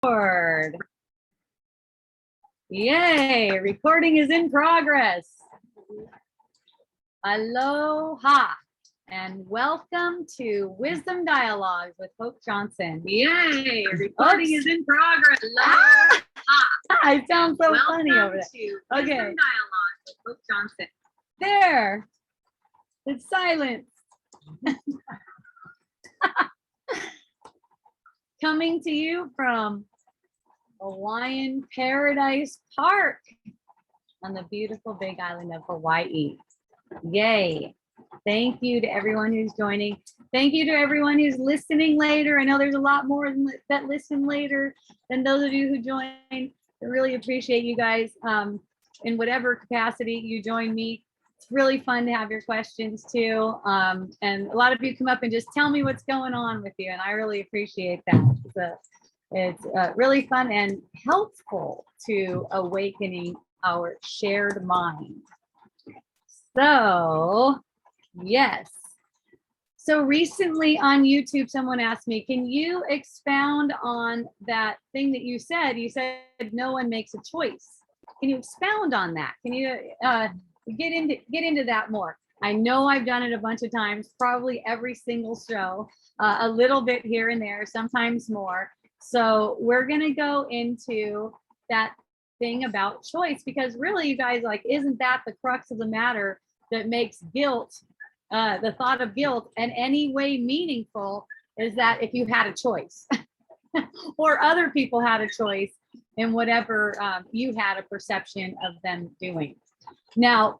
Record. Yay, recording is in progress. Aloha and welcome to Wisdom Dialogues with Hope Johnson. Yay, recording is in progress. I sound so funny over there. To Wisdom Dialogues with Hope Johnson. There, it's silence. Coming to you from Hawaiian Paradise Park on the beautiful Big Island of Hawaii. Yay. Thank you to everyone who's joining. Thank you to everyone who's listening later. I know there's a lot more that listen later than those of you who join. I really appreciate you guys in whatever capacity you join me. It's really fun to have your questions too. And a lot of you come up and just tell me what's going on with you. And I really appreciate that. It's really fun and helpful to awakening our shared mind. So, yes. So recently on YouTube, someone asked me, can you expound on that thing that you said? You said no one makes a choice. Can you expound on that? Can you get into that more? I know I've done it a bunch of times, probably every single show, a little bit here and there, sometimes more. So we're going to go into that thing about choice, because really, you guys, like, isn't that the crux of the matter that makes guilt, the thought of guilt, in any way meaningful, is that if you had a choice or other people had a choice in whatever you had a perception of them doing. Now,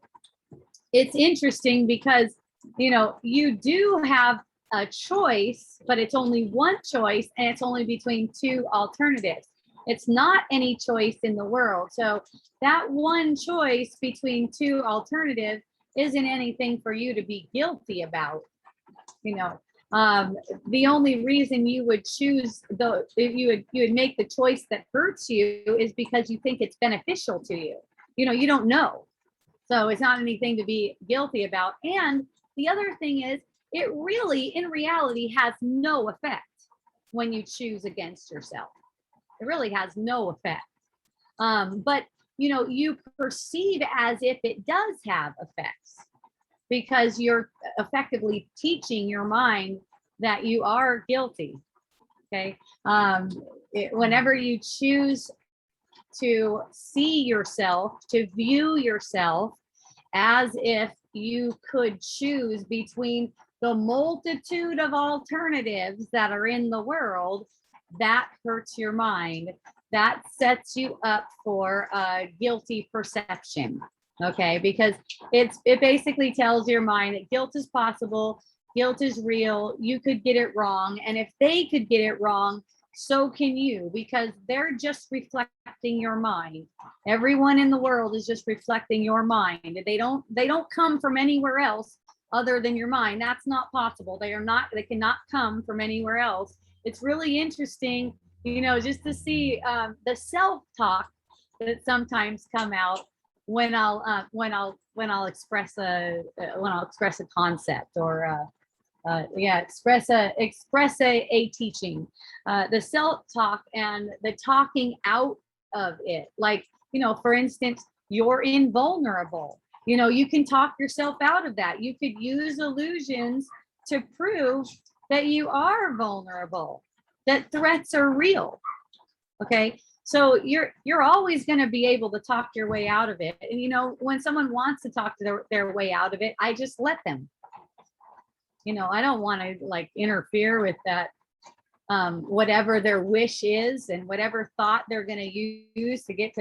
it's interesting because, you know, you do have a choice, but it's only one choice, and it's only between two alternatives. It's not any choice in the world. So that one choice between two alternatives isn't anything for you to be guilty about. You know, the only reason you would choose you would make the choice that hurts you is because you think it's beneficial to you. You know, you don't know. So it's not anything to be guilty about. And the other thing is, it really, in reality, has no effect when you choose against yourself. It really has no effect. But, you know, you perceive as if it does have effects, because you're effectively teaching your mind that you are guilty. Okay. Whenever you choose to see yourself, to view yourself as if you could choose between the multitude of alternatives that are in the world, that hurts your mind. That sets you up for a guilty perception. Okay, because it basically tells your mind that guilt is possible, guilt is real, you could get it wrong. And if they could get it wrong, so can you, because they're just reflecting your mind. Everyone in the world is just reflecting your mind. They don't come from anywhere else other than your mind. That's not possible. They cannot come from anywhere else. It's really interesting, you know, just to see the self-talk that sometimes come out when I'll express a concept, or express a teaching, the self-talk and the talking out of it. Like, you know, for instance, you're invulnerable. You know, you can talk yourself out of that. You could use illusions to prove that you are vulnerable, that threats are real. Okay. So you're always going to be able to talk your way out of it. And, you know, when someone wants to talk to their way out of it, I just let them. You know, I don't want to like interfere with that, whatever their wish is and whatever thought they're going to use to get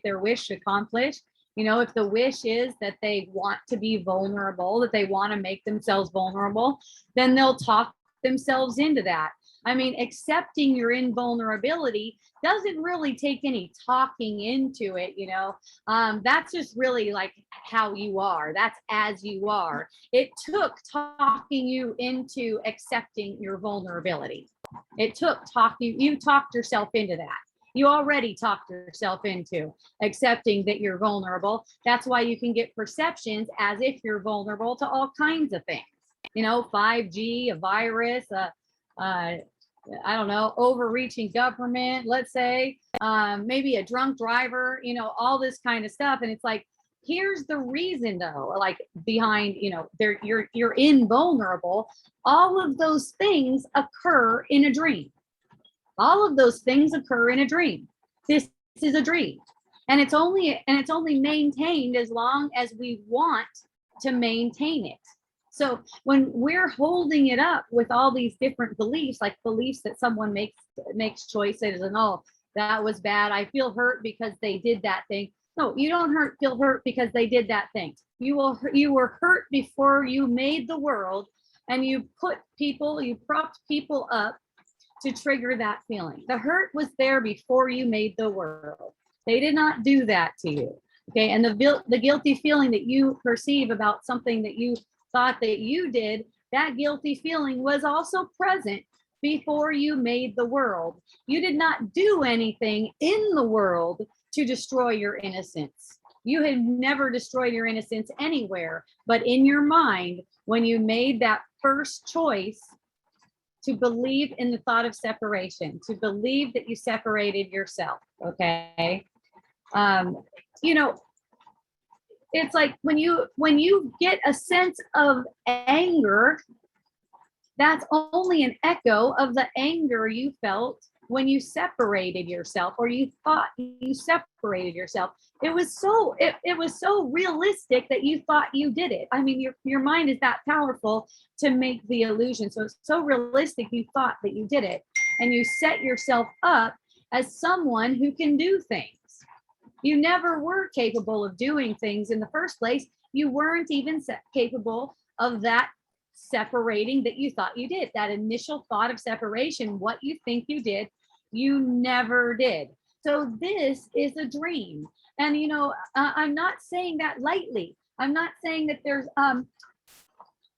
their wish accomplished. You know, if the wish is that they want to be vulnerable, that they want to make themselves vulnerable, then they'll talk themselves into that. I mean, accepting your invulnerability doesn't really take any talking into it, you know. That's just really like how you are. That's as you are. It took talking you into accepting your vulnerability. It took you talked yourself into that. You already talked yourself into accepting that you're vulnerable. That's why you can get perceptions as if you're vulnerable to all kinds of things. You know, 5G, a virus, I don't know, overreaching government, let's say, maybe a drunk driver, all this kind of stuff. And it's like, here's the reason though, like behind, you're invulnerable. All of those things occur in a dream. All of those things occur in a dream. This is a dream. And it's only maintained as long as we want to maintain it. So when we're holding it up with all these different beliefs, like beliefs that someone makes choices and, oh, that was bad, I feel hurt because they did that thing. No, you don't feel hurt because they did that thing. You were hurt before you made the world, and you propped people up to trigger that feeling. The hurt was there before you made the world. They did not do that to you. Okay. And the guilty feeling that you perceive about something that you thought that you did, that guilty feeling was also present before you made the world. You did not do anything in the world to destroy your innocence. You had never destroyed your innocence anywhere, but in your mind, when you made that first choice to believe in the thought of separation, to believe that you separated yourself, okay? It's like when you get a sense of anger, that's only an echo of the anger you felt when you separated yourself, or you thought you separated yourself. It was so realistic that you thought you did it. I mean, your mind is that powerful to make the illusion. So it's so realistic you thought that you did it, and you set yourself up as someone who can do things. You never were capable of doing things in the first place. You weren't even capable of that separating that you thought you did. That initial thought of separation, what you think you did, you never did. So this is a dream. And, I'm not saying that lightly. I'm not saying that there's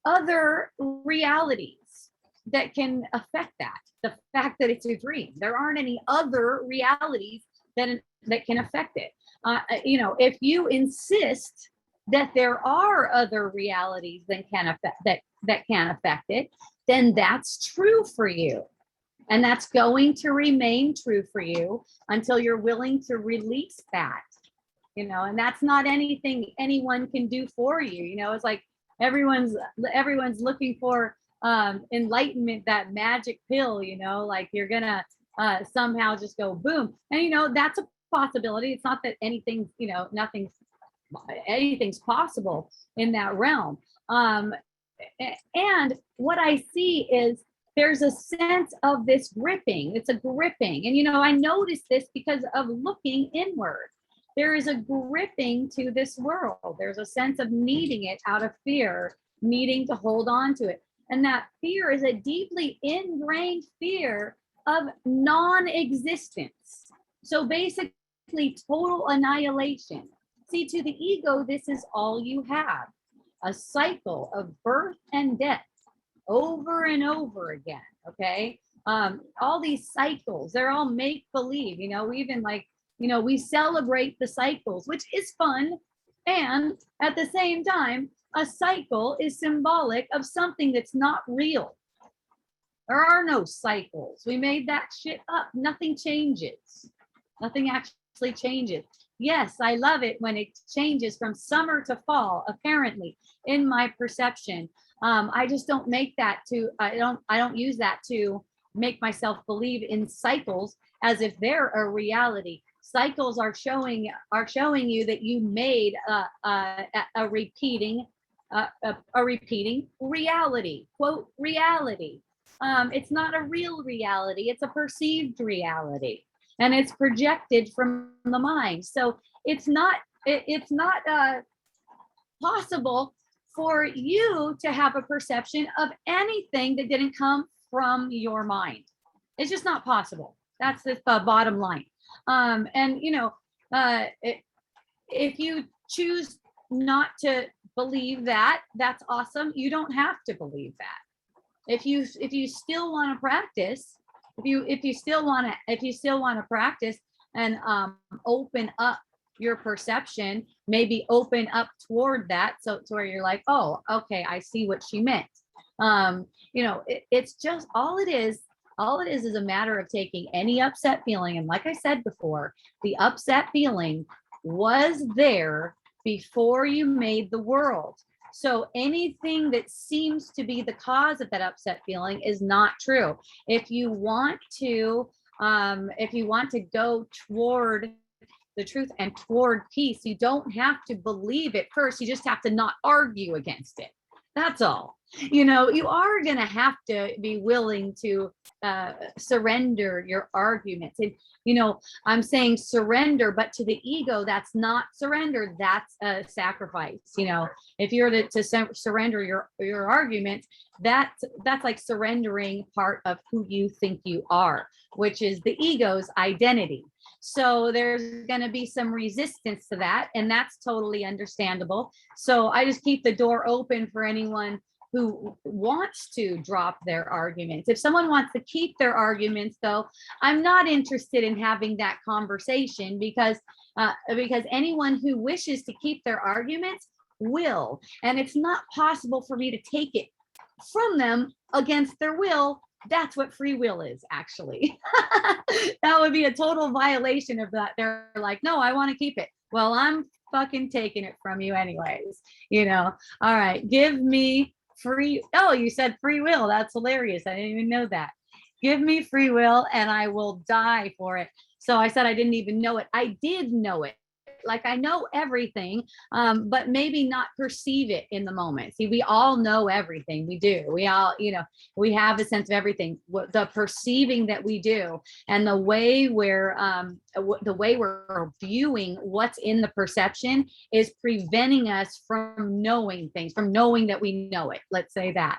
other realities that can affect that. The fact that it's a dream. There aren't any other realities that can affect it. If you insist that there are other realities that can affect it, then that's true for you. And that's going to remain true for you until you're willing to release that. And that's not anything anyone can do for you. It's like everyone's looking for enlightenment, that magic pill, like you're gonna somehow just go boom. And that's a possibility. It's not that anything's possible in that realm. And what I see is there's a sense of this gripping. It's a gripping. And I noticed this because of looking inward. There is a gripping to this world. There's a sense of needing it out of fear, needing to hold on to it. And that fear is a deeply ingrained fear of non-existence. So basically, total annihilation. See, to the ego, this is all you have. A cycle of birth and death over and over again, okay? All these cycles, they're all make-believe, we celebrate the cycles, which is fun. And at the same time, a cycle is symbolic of something that's not real. There are no cycles. We made that shit up. Nothing changes. Nothing actually changes. Yes, I love it when it changes from summer to fall, apparently, in my perception. I just don't make that I don't use that to make myself believe in cycles as if they're a reality. Cycles are showing you that you made a repeating reality, quote, reality. It's not a real reality, it's a perceived reality. And it's projected from the mind. So it's not possible for you to have a perception of anything that didn't come from your mind. It's just not possible. That's the bottom line. If you choose not to believe that, that's awesome. You don't have to believe that. If you still want to practice, if you still want to practice and open up your perception, maybe open up toward that, so to where you're like, oh, okay, I see what she meant. It's just all it is All it is a matter of taking any upset feeling. And like I said before, the upset feeling was there before you made the world. So anything that seems to be the cause of that upset feeling is not true. If you want to, go toward the truth and toward peace, you don't have to believe it first. You just have to not argue against it. That's all. You are going to have to be willing to surrender your arguments. And, I'm saying surrender, but to the ego, that's not surrender. That's a sacrifice. If you're to surrender your arguments, that's like surrendering part of who you think you are, which is the ego's identity. So there's going to be some resistance to that, and that's totally understandable. So I just keep the door open for anyone who wants to drop their arguments. If someone wants to keep their arguments, though, I'm not interested in having that conversation because anyone who wishes to keep their arguments will, and it's not possible for me to take it from them against their will. That's what free will is, actually. That would be a total violation of that. They're like, no, I want to keep it. Well, I'm fucking taking it from you anyways. All right, give me free. Oh, you said free will. That's hilarious. I didn't even know that. Give me free will and I will die for it. So I said I didn't even know it. I did know it. Like I know everything, but maybe not perceive it in the moment. See, we all know everything. We do. We all, we have a sense of everything. The perceiving that we do, and the way we're viewing what's in the perception is preventing us from knowing things, from knowing that we know it. Let's say that.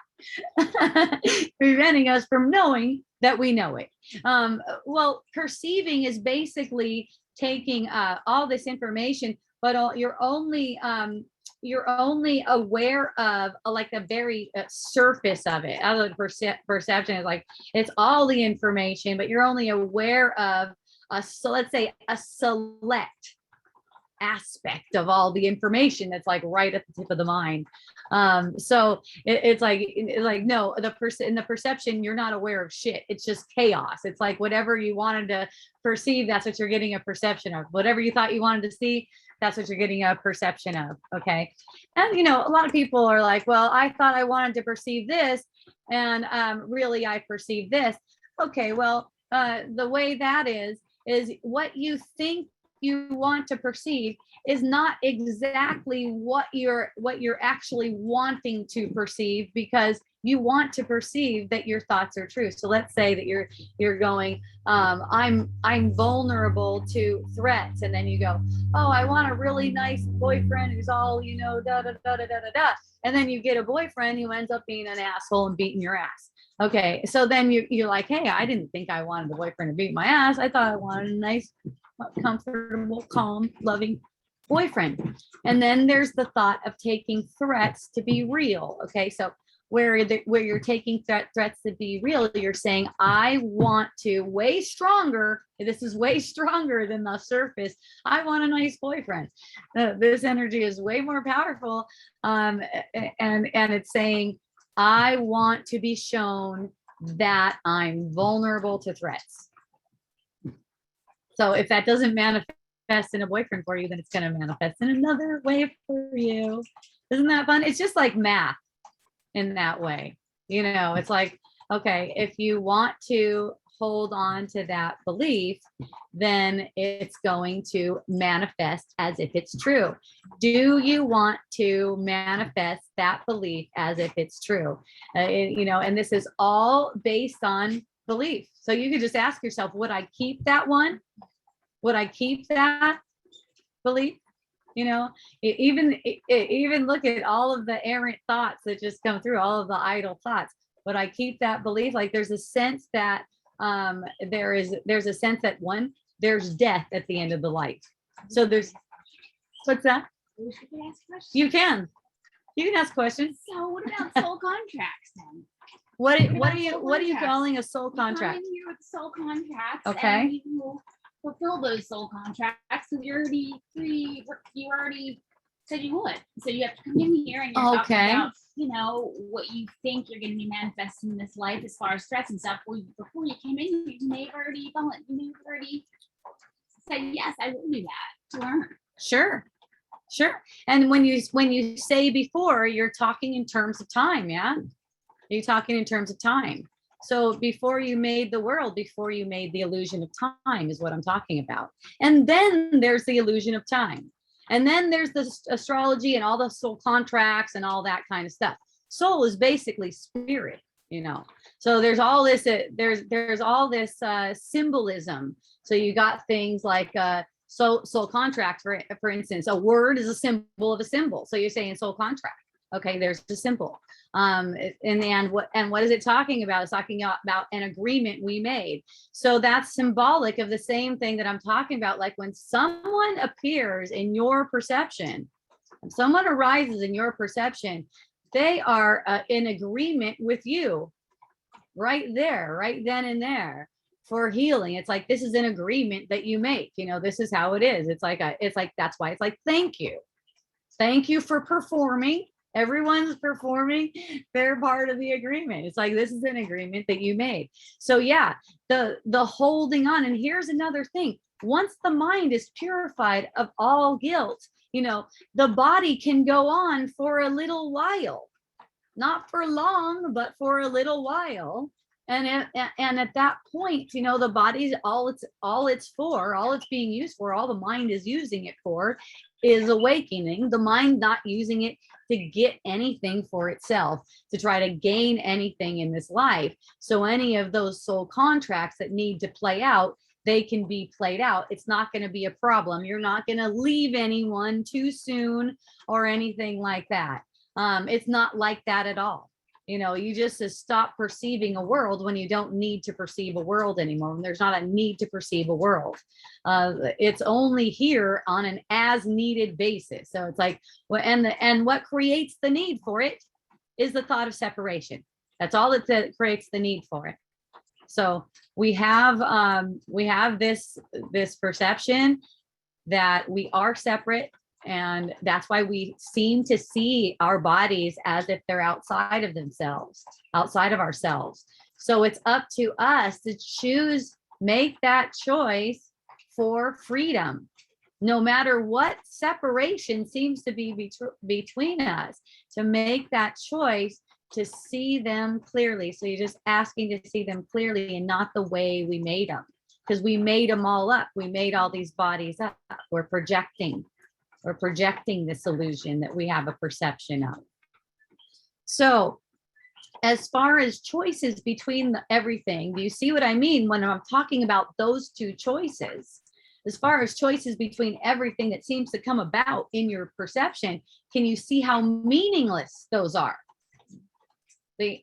Preventing us from knowing that we know it. Well, perceiving is basically taking all this information, but you're only aware of like the very surface of it. Other perception is like it's all the information, but you're only aware of let's say a select aspect of all the information that's like right at the tip of the mind. So it's like no, in the perception, you're not aware of shit. It's just chaos. It's like whatever you wanted to perceive, that's what you're getting a perception of. Whatever you thought you wanted to see, that's what you're getting a perception of. Okay. And a lot of people are like, well, I thought I wanted to perceive this, and really I perceive this. Okay, well, the way that is what you think you want to perceive is not exactly what you're actually wanting to perceive, because you want to perceive that your thoughts are true. So let's say that you're going, I'm vulnerable to threats, and then you go, oh, I want a really nice boyfriend who's all da da da da da da da, and then you get a boyfriend who ends up being an asshole and beating your ass. Okay, so then you're like, hey, I didn't think I wanted the boyfriend to beat my ass. I thought I wanted a nice, comfortable, calm, loving boyfriend. And then there's the thought of taking threats to be real. Okay, so where you're taking threats to be real, you're saying, I want to, way stronger. This is way stronger than the surface. I want a nice boyfriend. This energy is way more powerful, and it's saying, I want to be shown that I'm vulnerable to threats. So if that doesn't manifest in a boyfriend for you, then it's going to manifest in another way for you. Isn't that fun? It's just like math in that way. It's like, okay, if you want to hold on to that belief, then it's going to manifest as if it's true. Do you want to manifest that belief as if it's true? And this is all based on belief. So you could just ask yourself, would I keep that one? Would I keep that belief? Even look at all of the errant thoughts that just come through, all of the idle thoughts. Would I keep that belief? Like there's a sense that there's a sense that there's death at the end of the life. So there's, what's that? You can ask questions. So what about soul contracts then? What are you calling a soul contract? I'm here with soul contracts. Okay. And you fulfill those soul contracts because you're already free. You already said you would. So you have to come in here and you're Okay. talking about, you know, what you think you're going to be manifesting in this life as far as stress and stuff. Well, before you came in, you may have already said, yes, I will do that to learn. Sure. And when you say before, you're talking in terms of time. Yeah. You're talking in terms of time. So before you made the world, before you made the illusion of time is what I'm talking about. And then there's the illusion of time. And then there's the astrology and all the soul contracts and all that kind of stuff. Soul is basically spirit, you know. So there's all this, there's all this symbolism. So you got things like soul contract, for instance. A word is a symbol of a symbol. So you're saying soul contract. Okay, there's the symbol. And what is it talking about? It's talking about an agreement we made. So that's symbolic of the same thing that I'm talking about. Like when someone appears in your perception, when someone arises in your perception, they are in agreement with you right there, right then and there for healing. It's like, this is an agreement that you make, you know, this is how it is. It's like, that's why it's like, thank you for performing. Everyone's performing their part of the agreement. It's like, this is an agreement that you made. So yeah, the holding on. And here's another thing. Once the mind is purified of all guilt, you know, the body can go on for a little while, not for long, but for a little while. And at that point, you know, the body's all it's being used for, all the mind is using it for is awakening. The mind not using it to get anything for itself, to try to gain anything in this life. So any of those soul contracts that need to play out, they can be played out. It's not going to be a problem. You're not going to leave anyone too soon or anything like that. It's not like that at all. You know, you just stop perceiving a world when you don't need to perceive a world anymore. There's not a need to perceive a world. It's only here on an as needed basis. So it's like, well, and what creates the need for it is the thought of separation. That's all that creates the need for it. So we have this perception that we are separate. And that's why we seem to see our bodies as if they're outside of themselves, outside of ourselves. So it's up to us to choose, make that choice for freedom, no matter what separation seems to be between us, to make that choice to see them clearly. So you're just asking to see them clearly and not the way we made them, because we made them all up. We made all these bodies up. We're projecting this illusion that we have a perception of. So as far as choices between everything, do you see what I mean when I'm talking about those two choices? As far as choices between everything that seems to come about in your perception, can you see how meaningless those are?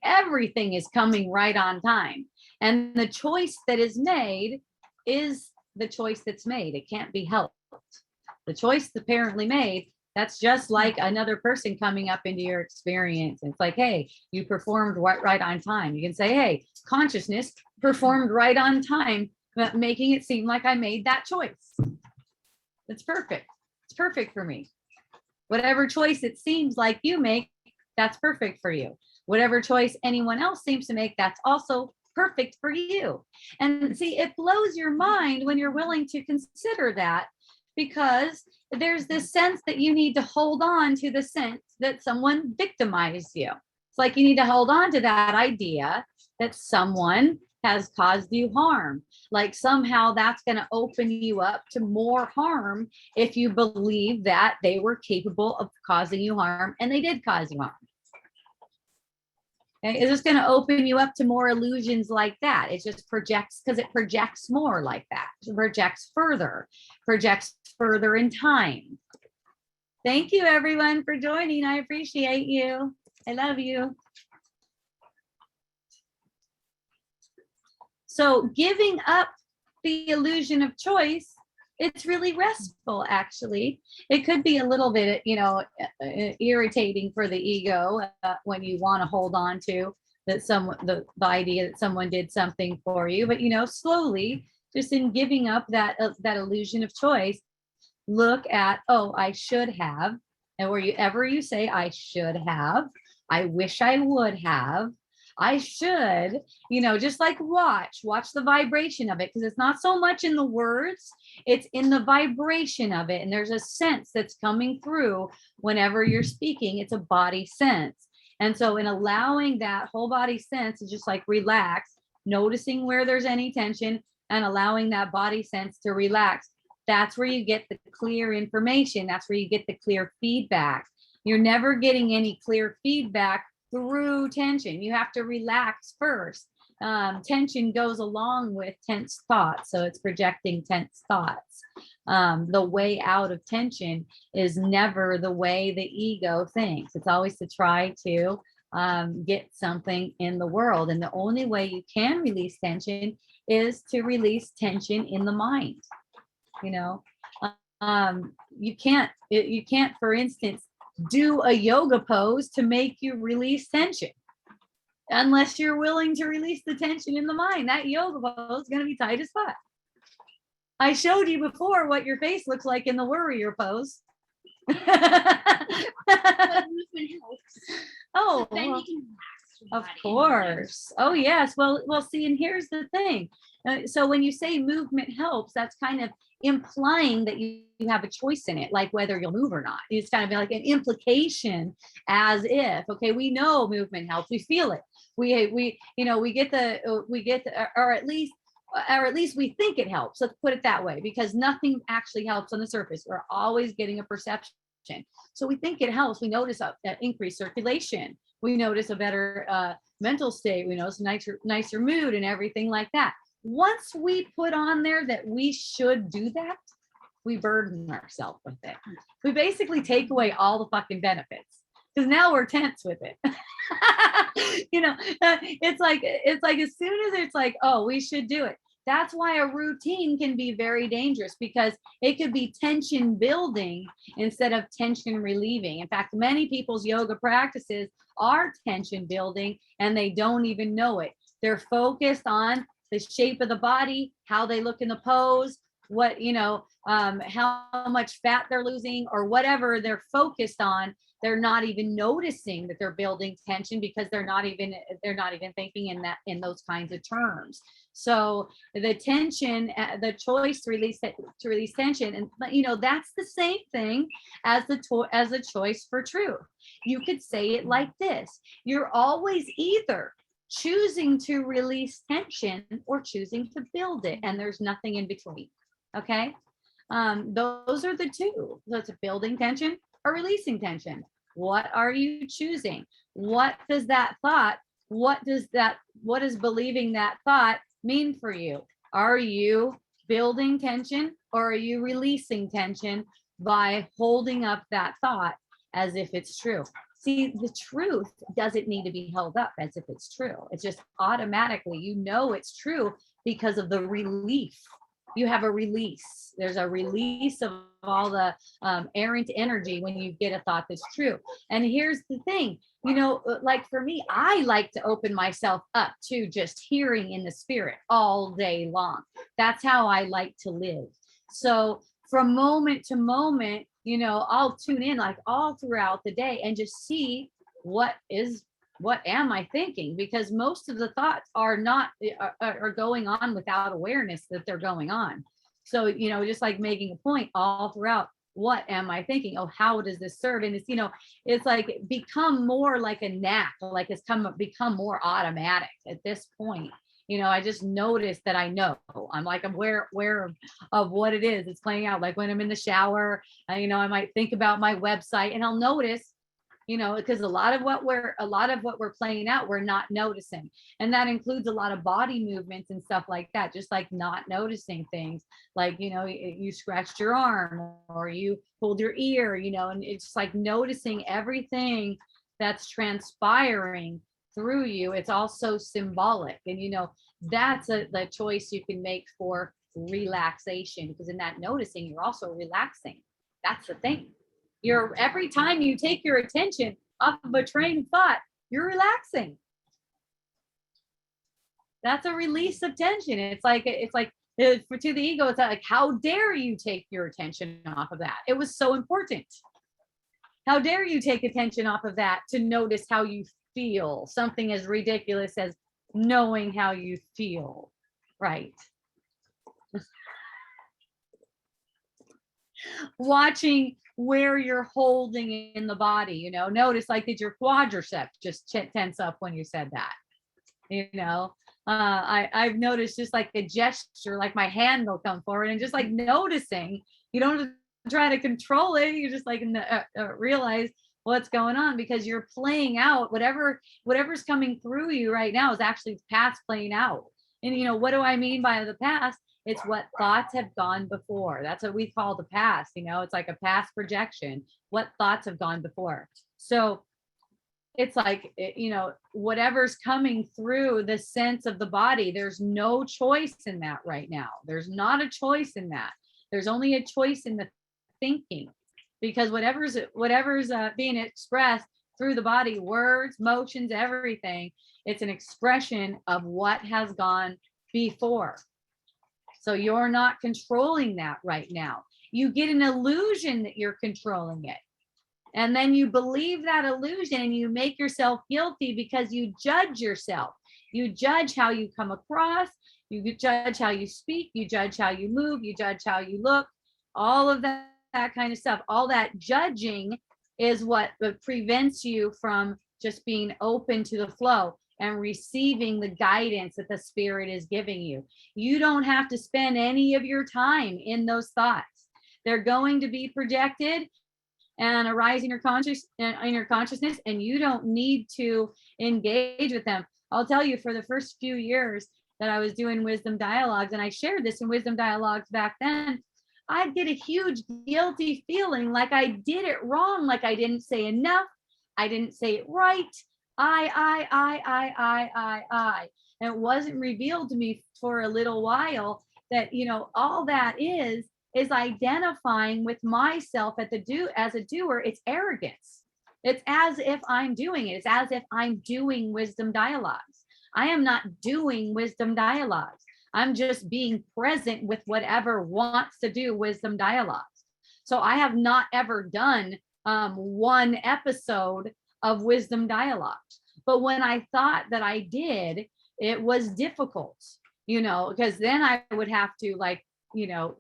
Everything is coming right on time. And the choice that is made is the choice that's made. It can't be helped. The choice apparently made, that's just like another person coming up into your experience. It's like, hey, you performed right on time. You can say, hey, consciousness performed right on time, but making it seem like I made that choice. It's perfect. It's perfect for me. Whatever choice it seems like you make, that's perfect for you. Whatever choice anyone else seems to make, that's also perfect for you. And see, it blows your mind when you're willing to consider that, because there's this sense that you need to hold on to the sense that someone victimized you. It's like you need to hold on to that idea that someone has caused you harm. Like somehow that's going to open you up to more harm if you believe that they were capable of causing you harm and they did cause you harm. Okay, it's just going to open you up to more illusions like that. It just projects, because it projects more like that. It projects further in time. Thank you, everyone, for joining. I appreciate you. I love you. So giving up the illusion of choice, it's really restful, actually. It could be a little bit, irritating for the ego when you want to hold on to that the idea that someone did something for you. But, slowly, just in giving up that illusion of choice, look at, oh, I should have, And wherever you say, I should have, I wish I would have, I should, just like watch the vibration of it, because it's not so much in the words, it's in the vibration of it. And there's a sense that's coming through whenever you're speaking. It's a body sense. And so in allowing that whole body sense to just like relax, noticing where there's any tension and allowing that body sense to relax, that's where you get the clear information. That's where you get the clear feedback. You're never getting any clear feedback through tension. You have to relax first. Tension goes along with tense thoughts. So it's projecting tense thoughts. The way out of tension is never the way the ego thinks. It's always to try to get something in the world. And the only way you can release tension is to release tension in the mind. You can't, for instance, do a yoga pose to make you release tension unless you're willing to release the tension in the mind. That yoga pose is going to be tight as fuck. I showed you before what your face looks like in the warrior pose. Oh, then you can relax your of body. course. Oh, yes. Well, see, and here's the thing. So when you say movement helps, that's kind of implying that you have a choice in it, like whether you'll move or not. It's kind of like an implication, as if, okay, we know movement helps. We feel it. We get the, or at least we think it helps. Let's put it that way, because nothing actually helps on the surface. We're always getting a perception. So we think it helps. We notice a increased circulation. We notice a better mental state. We notice a nicer mood and everything like that. Once we put on there that we should do that, we burden ourselves with it. We basically take away all the fucking benefits, because now we're tense with it. It's like as soon as it's like, oh, we should do it. That's why a routine can be very dangerous, because it could be tension building instead of tension relieving. In fact, many people's yoga practices are tension building and they don't even know it. They're focused on the shape of the body, how they look in the pose, how much fat they're losing, or whatever they're focused on. They're not even noticing that they're building tension, because they're not even thinking in those kinds of terms. So the tension, the choice to release tension, and that's the same thing as the choice for truth. You could say it like this: you're always either choosing to release tension or choosing to build it, and there's nothing in between. Okay, those are the two. So it's building tension or releasing tension. What are you choosing? What does that thought, what does believing that thought mean for you? Are you building tension, or are you releasing tension by holding up that thought as if it's true? See, the truth doesn't need to be held up as if it's true. It's just automatically, it's true because of the relief. You have a release. There's a release of all the errant energy when you get a thought that's true. And here's the thing, like for me, I like to open myself up to just hearing in the spirit all day long. That's how I like to live. So from moment to moment, I'll tune in like all throughout the day and just see what am I thinking? Because most of the thoughts are going on without awareness that they're going on. So, just like making a point all throughout, what am I thinking? Oh, how does this serve? And it's like become more like a knack, like it's become more automatic at this point. I just noticed that I know. I'm aware of what it is. It's playing out. Like when I'm in the shower, I might think about my website, and I'll notice, because a lot of what we're playing out, we're not noticing. And that includes a lot of body movements and stuff like that, just like not noticing things like, you scratched your arm or you pulled your ear, and it's like noticing everything that's transpiring through you. It's also symbolic. And, that's the choice you can make for relaxation, because in that noticing, you're also relaxing. That's the thing. Every time you take your attention off of a train of thought, you're relaxing. That's a release of tension. It's like to the ego, it's like, how dare you take your attention off of that? It was so important. How dare you take attention off of that to notice how you feel? Something as ridiculous as knowing how you feel, right? Watching where you're holding in the body, you know, notice, like, did your quadriceps just tense up when you said that? You know, I've noticed just like a gesture, like my hand will come forward, and just like noticing, you don't try to control it. You just like realize what's going on, because you're playing out whatever's coming through you right now is actually the past playing out. And you know, what do I mean by the past? It's what thoughts have gone before. That's what we call the past. You know, it's like a past projection, what thoughts have gone before. So it's like, you know, whatever's coming through the sense of the body, there's no choice in that right now. There's not a choice in that. There's only a choice in the thinking, because whatever's being expressed through the body, words, motions, everything, it's an expression of what has gone before. So you're not controlling that right now. You get an illusion that you're controlling it. And then you believe that illusion, and you make yourself guilty because you judge yourself. You judge how you come across, you judge how you speak, you judge how you move, you judge how you look, all of that kind of stuff. All that judging is what prevents you from just being open to the flow and receiving the guidance that the spirit is giving you. You don't have to spend any of your time in those thoughts. They're going to be projected and arise in your consciousness, and you don't need to engage with them. I'll tell you, for the first few years that I was doing wisdom dialogues, and I shared this in wisdom dialogues back then, I'd get a huge guilty feeling like I did it wrong, like I didn't say enough, I didn't say it right. I. And it wasn't revealed to me for a little while that, you know, all that is identifying with myself as a doer. It's arrogance. It's as if I'm doing it. It's as if I'm doing wisdom dialogues. I am not doing wisdom dialogues. I'm just being present with whatever wants to do wisdom dialogues. So I have not ever done one episode of wisdom dialogues. But when I thought that I did, it was difficult, you know, because then I would have to, like, you know,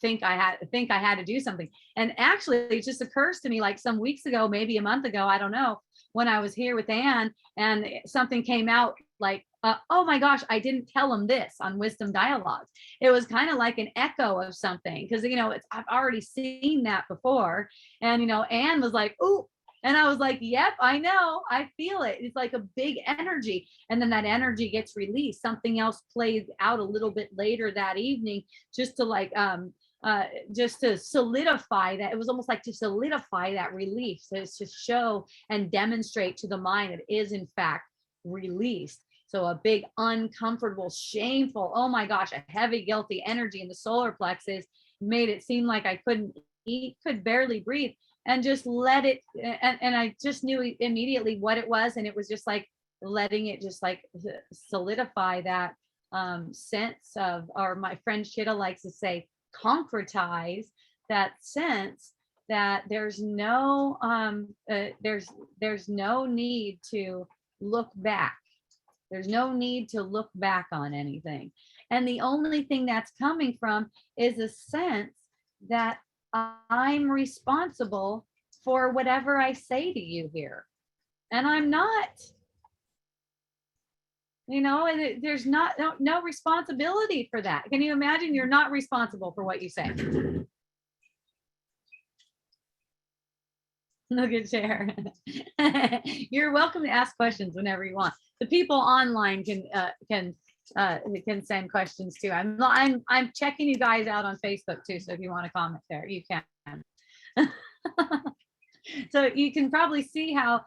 think I had to do something. And actually, it just occurs to me, like some weeks ago, maybe a month ago, I don't know, when I was here with Anne and something came out like, oh my gosh, I didn't tell him this on wisdom dialogues. It was kind of like an echo of something, because, you know, I've already seen that before. And, you know, Anne was like, ooh. And I was like, yep, I know, I feel it. It's like a big energy. And then that energy gets released. Something else plays out a little bit later that evening, just to like, just to solidify that. It was almost like to solidify that release. So it's to show and demonstrate to the mind that it is in fact released. So a big uncomfortable, shameful, oh my gosh, a heavy, guilty energy in the solar plexus made it seem like I couldn't eat, could barely breathe, and just let it. And I just knew immediately what it was. And it was just like letting it just like solidify that sense of, or my friend Shitta likes to say, concretize that sense that there's no need to look back. There's no need to look back on anything. And the only thing that's coming from is a sense that I'm responsible for whatever I say to you here. And I'm not. You know, and there's no responsibility for that. Can you imagine? You're not responsible for what you say. Look at Cher. You're welcome to ask questions whenever you want. The people online can send questions too. I'm checking you guys out on Facebook too. So if you want to comment there, you can. So you can probably see how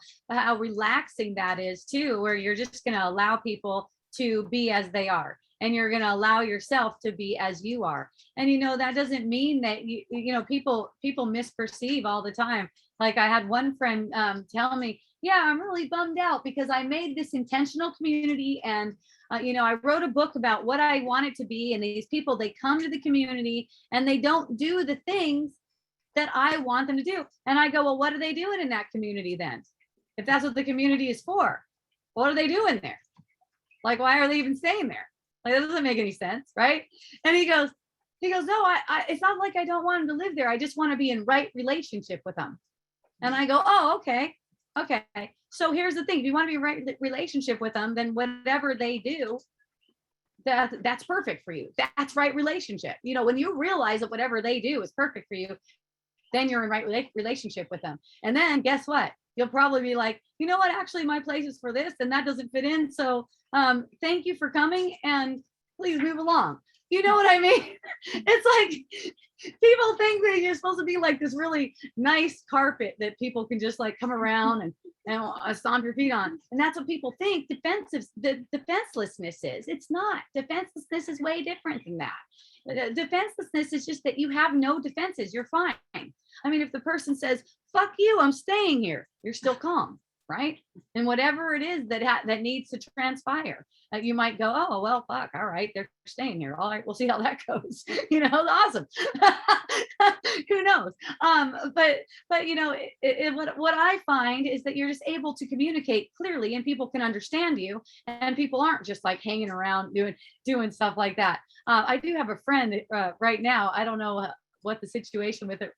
relaxing that is too, where you're just going to allow people to be as they are, and you're going to allow yourself to be as you are. And you know, that doesn't mean that you know, people misperceive all the time. Like I had one friend tell me, yeah, I'm really bummed out because I made this intentional community, and you know, I wrote a book about what I want it to be, and these people, they come to the community and they don't do the things that I want them to do. And I go, well, what are they doing in that community then? If that's what the community is for, what are they doing there? Like, why are they even staying there? Like, that doesn't make any sense, right? And he goes, no, I it's not like I don't want them to live there. I just want to be in right relationship with them. And I go, oh, okay. So here's the thing. If you want to be in right relationship with them, then whatever they do, that's perfect for you. That's right relationship. You know, when you realize that whatever they do is perfect for you, then you're in right relationship with them. And then guess what? You'll probably be like, you know what, actually my place is for this and that doesn't fit in. So thank you for coming and please move along. You know what I mean? It's like people think that you're supposed to be like this really nice carpet that people can just like come around and stomp your feet on. And that's what people think the defenselessness is. It's not. Defenselessness is way different than that. Defenselessness is just that you have no defenses. You're fine. I mean, if the person says, fuck you, I'm staying here, you're still calm, right? And whatever it is that needs to transpire, you might go, oh, well, fuck, all right, they're staying here. All right, we'll see how that goes. You know, awesome. Who knows? But you know, what I find is that you're just able to communicate clearly and people can understand you and people aren't just like hanging around doing stuff like that. I do have a friend right now. I don't know what the situation with her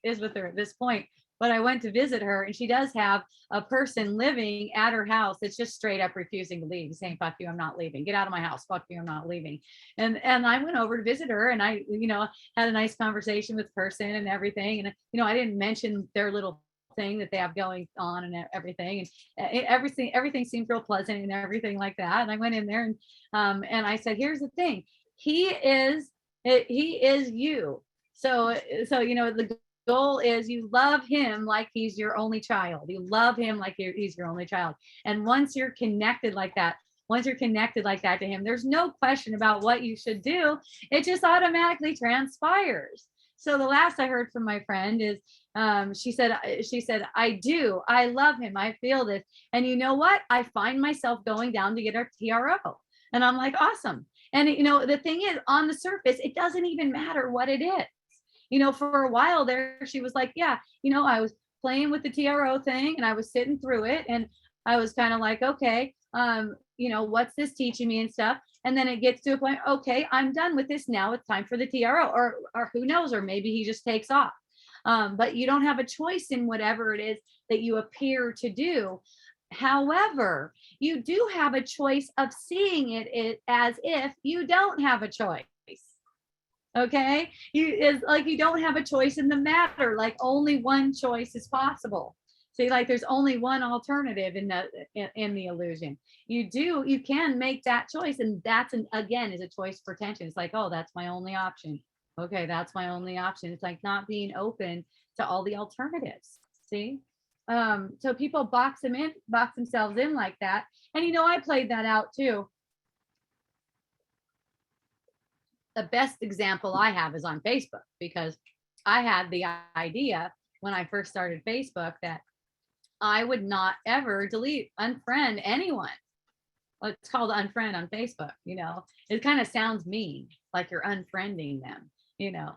is with her at this point, but I went to visit her and she does have a person living at her house that's just straight up refusing to leave, saying, fuck you, I'm not leaving. Get out of my house. Fuck you, I'm not leaving. And I went over to visit her and I, you know, had a nice conversation with the person and everything. And, you know, I didn't mention their little thing that they have going on and everything. And everything seemed real pleasant and everything like that. And I went in there and I said, here's the thing. He is you. So, you know, the goal is you love him like he's your only child. You love him like he's your only child. And once you're connected like that to him, there's no question about what you should do. It just automatically transpires. So the last I heard from my friend is she said, I love him. I feel this. And you know what? I find myself going down to get our TRO. And I'm like, awesome. And you know, the thing is, on the surface, it doesn't even matter what it is. You know, for a while there, she was like, yeah, you know, I was playing with the TRO thing and I was sitting through it and I was kind of like, okay, you know, what's this teaching me and stuff? And then it gets to a point, okay, I'm done with this now. It's time for the TRO, or who knows, or maybe he just takes off. But you don't have a choice in whatever it is that you appear to do. However, you do have a choice of seeing it as if you don't have a choice. Okay, you don't have a choice in the matter. Like only one choice is possible. See, like there's only one alternative in the illusion. You can make that choice, and that's again is a choice for tension. It's like, oh, that's my only option. Okay, that's my only option. It's like not being open to all the alternatives. See, so people box themselves in like that. And you know, I played that out too. The best example I have is on Facebook, because I had the idea when I first started Facebook that I would not ever unfriend anyone. Well, it's called unfriend on Facebook. You know, it kind of sounds mean, like you're unfriending them, you know,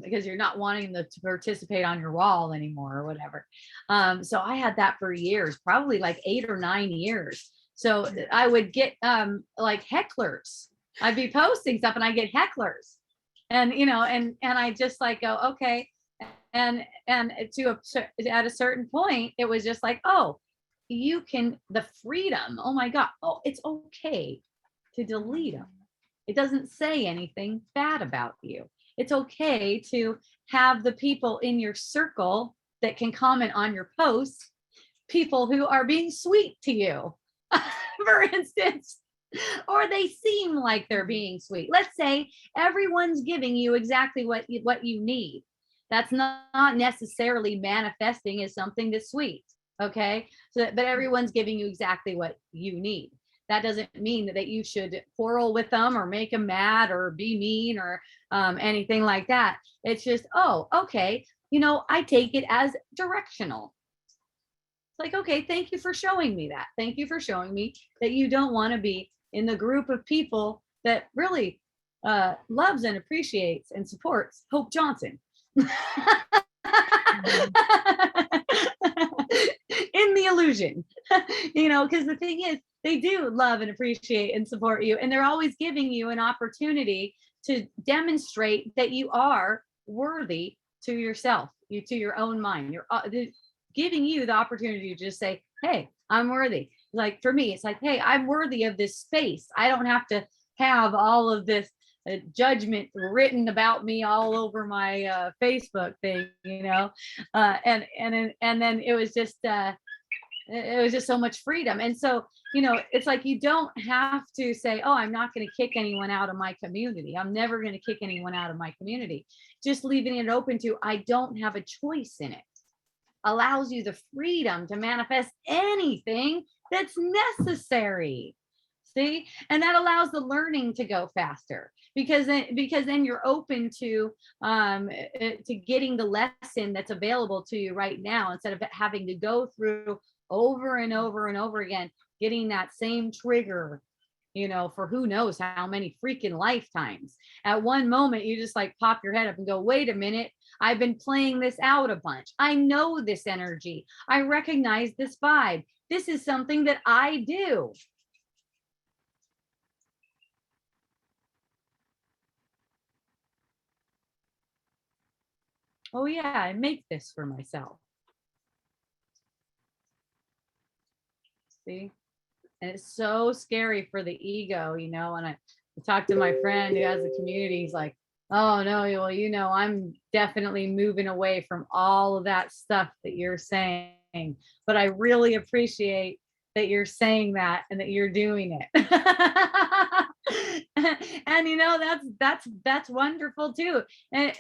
because you're not wanting them to participate on your wall anymore or whatever. So I had that for years, probably like 8 or 9 years. So I would get like hecklers. I'd be posting stuff and I get hecklers, and you know, and I just like go, okay, and at a certain point, it was just like, oh, the freedom. Oh my God, oh, it's okay to delete them. It doesn't say anything bad about you. It's okay to have the people in your circle that can comment on your posts, people who are being sweet to you, for instance. Or they seem like they're being sweet. Let's say everyone's giving you exactly what you need. That's not necessarily manifesting as something that's sweet. Okay. But everyone's giving you exactly what you need. That doesn't mean that you should quarrel with them or make them mad or be mean or anything like that. It's just, oh, okay. You know, I take it as directional. It's like, okay, thank you for showing me that. Thank you for showing me that you don't want to be in the group of people that really loves and appreciates and supports Hope Johnson. In the illusion, because the thing is, they do love and appreciate and support you, and they're always giving you an opportunity to demonstrate that you are worthy to yourself, to your own mind. They're giving you the opportunity to just say, hey, I'm worthy. Like for me, it's like, hey, I'm worthy of this space. I don't have to have all of this judgment written about me all over my Facebook thing, and then it was just so much freedom. And so, it's like, you don't have to say, oh, I'm not going to kick anyone out of my community. I'm never going to kick anyone out of my community. Just leaving it open to, I don't have a choice in it, allows you the freedom to manifest anything that's necessary. See, and that allows the learning to go faster, because then you're open to getting the lesson that's available to you right now, instead of having to go through over and over and over again, getting that same trigger, for who knows how many freaking lifetimes. At one moment, you just like pop your head up and go, wait a minute, I've been playing this out a bunch. I know this energy. I recognize this vibe. This is something that I do. Oh yeah, I make this for myself. See? And it's so scary for the ego, and I talked to my friend who has a community. He's like, oh no, well, I'm definitely moving away from all of that stuff that you're saying, but I really appreciate that you're saying that and that you're doing it. And that's wonderful too. And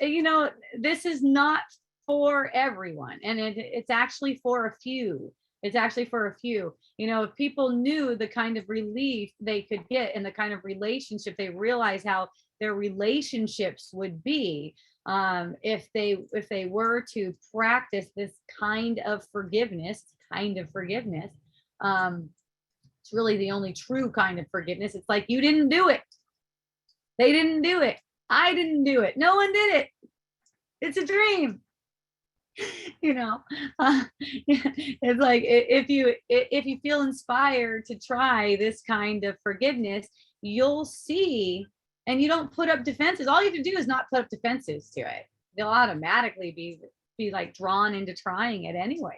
this is not for everyone, and it's actually for a few. It's actually for a few. If people knew the kind of relief they could get and the kind of relationship, they realize how their relationships would be, if they were to practice this kind of forgiveness. It's really the only true kind of forgiveness. It's like, you didn't do it. They didn't do it. I didn't do it. No one did it. It's a dream. It's like, if you feel inspired to try this kind of forgiveness, you'll see, and you don't put up defenses. All you have to do is not put up defenses to it. They'll automatically be like drawn into trying it anyways.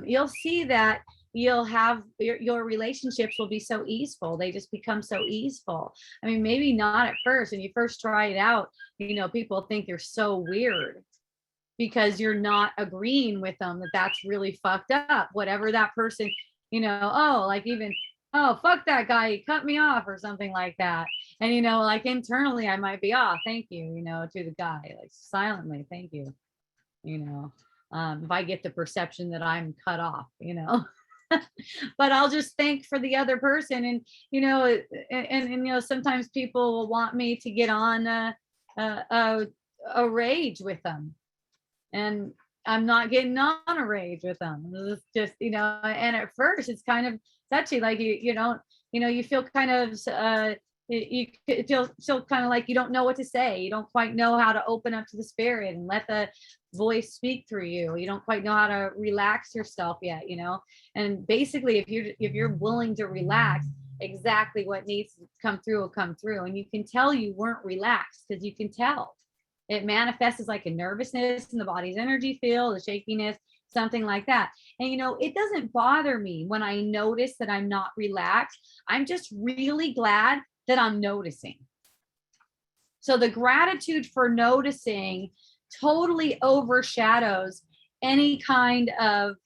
You'll see that you'll have your relationships will be so easeful. They just become so easeful. I mean, maybe not at first. When you first try it out, people think you're so weird, because you're not agreeing with them that that's really fucked up. Whatever that person, oh, fuck that guy, he cut me off or something like that. And, like internally I might be, oh, thank you, to the guy, like silently, thank you. If I get the perception that I'm cut off, but I'll just thank for the other person. And, sometimes people will want me to get on a rage with them. And I'm not getting on a rage with them. It's just, and at first it's kind of touchy, like you don't, you feel kind of, you feel kind of like you don't know what to say. You don't quite know how to open up to the spirit and let the voice speak through you. You don't quite know how to relax yourself yet, and basically if you're willing to relax, exactly what needs to come through will come through. And you can tell you weren't relaxed, because you can tell. It manifests as like a nervousness in the body's energy field, a shakiness, something like that. And, it doesn't bother me when I notice that I'm not relaxed. I'm just really glad that I'm noticing. So the gratitude for noticing totally overshadows any kind of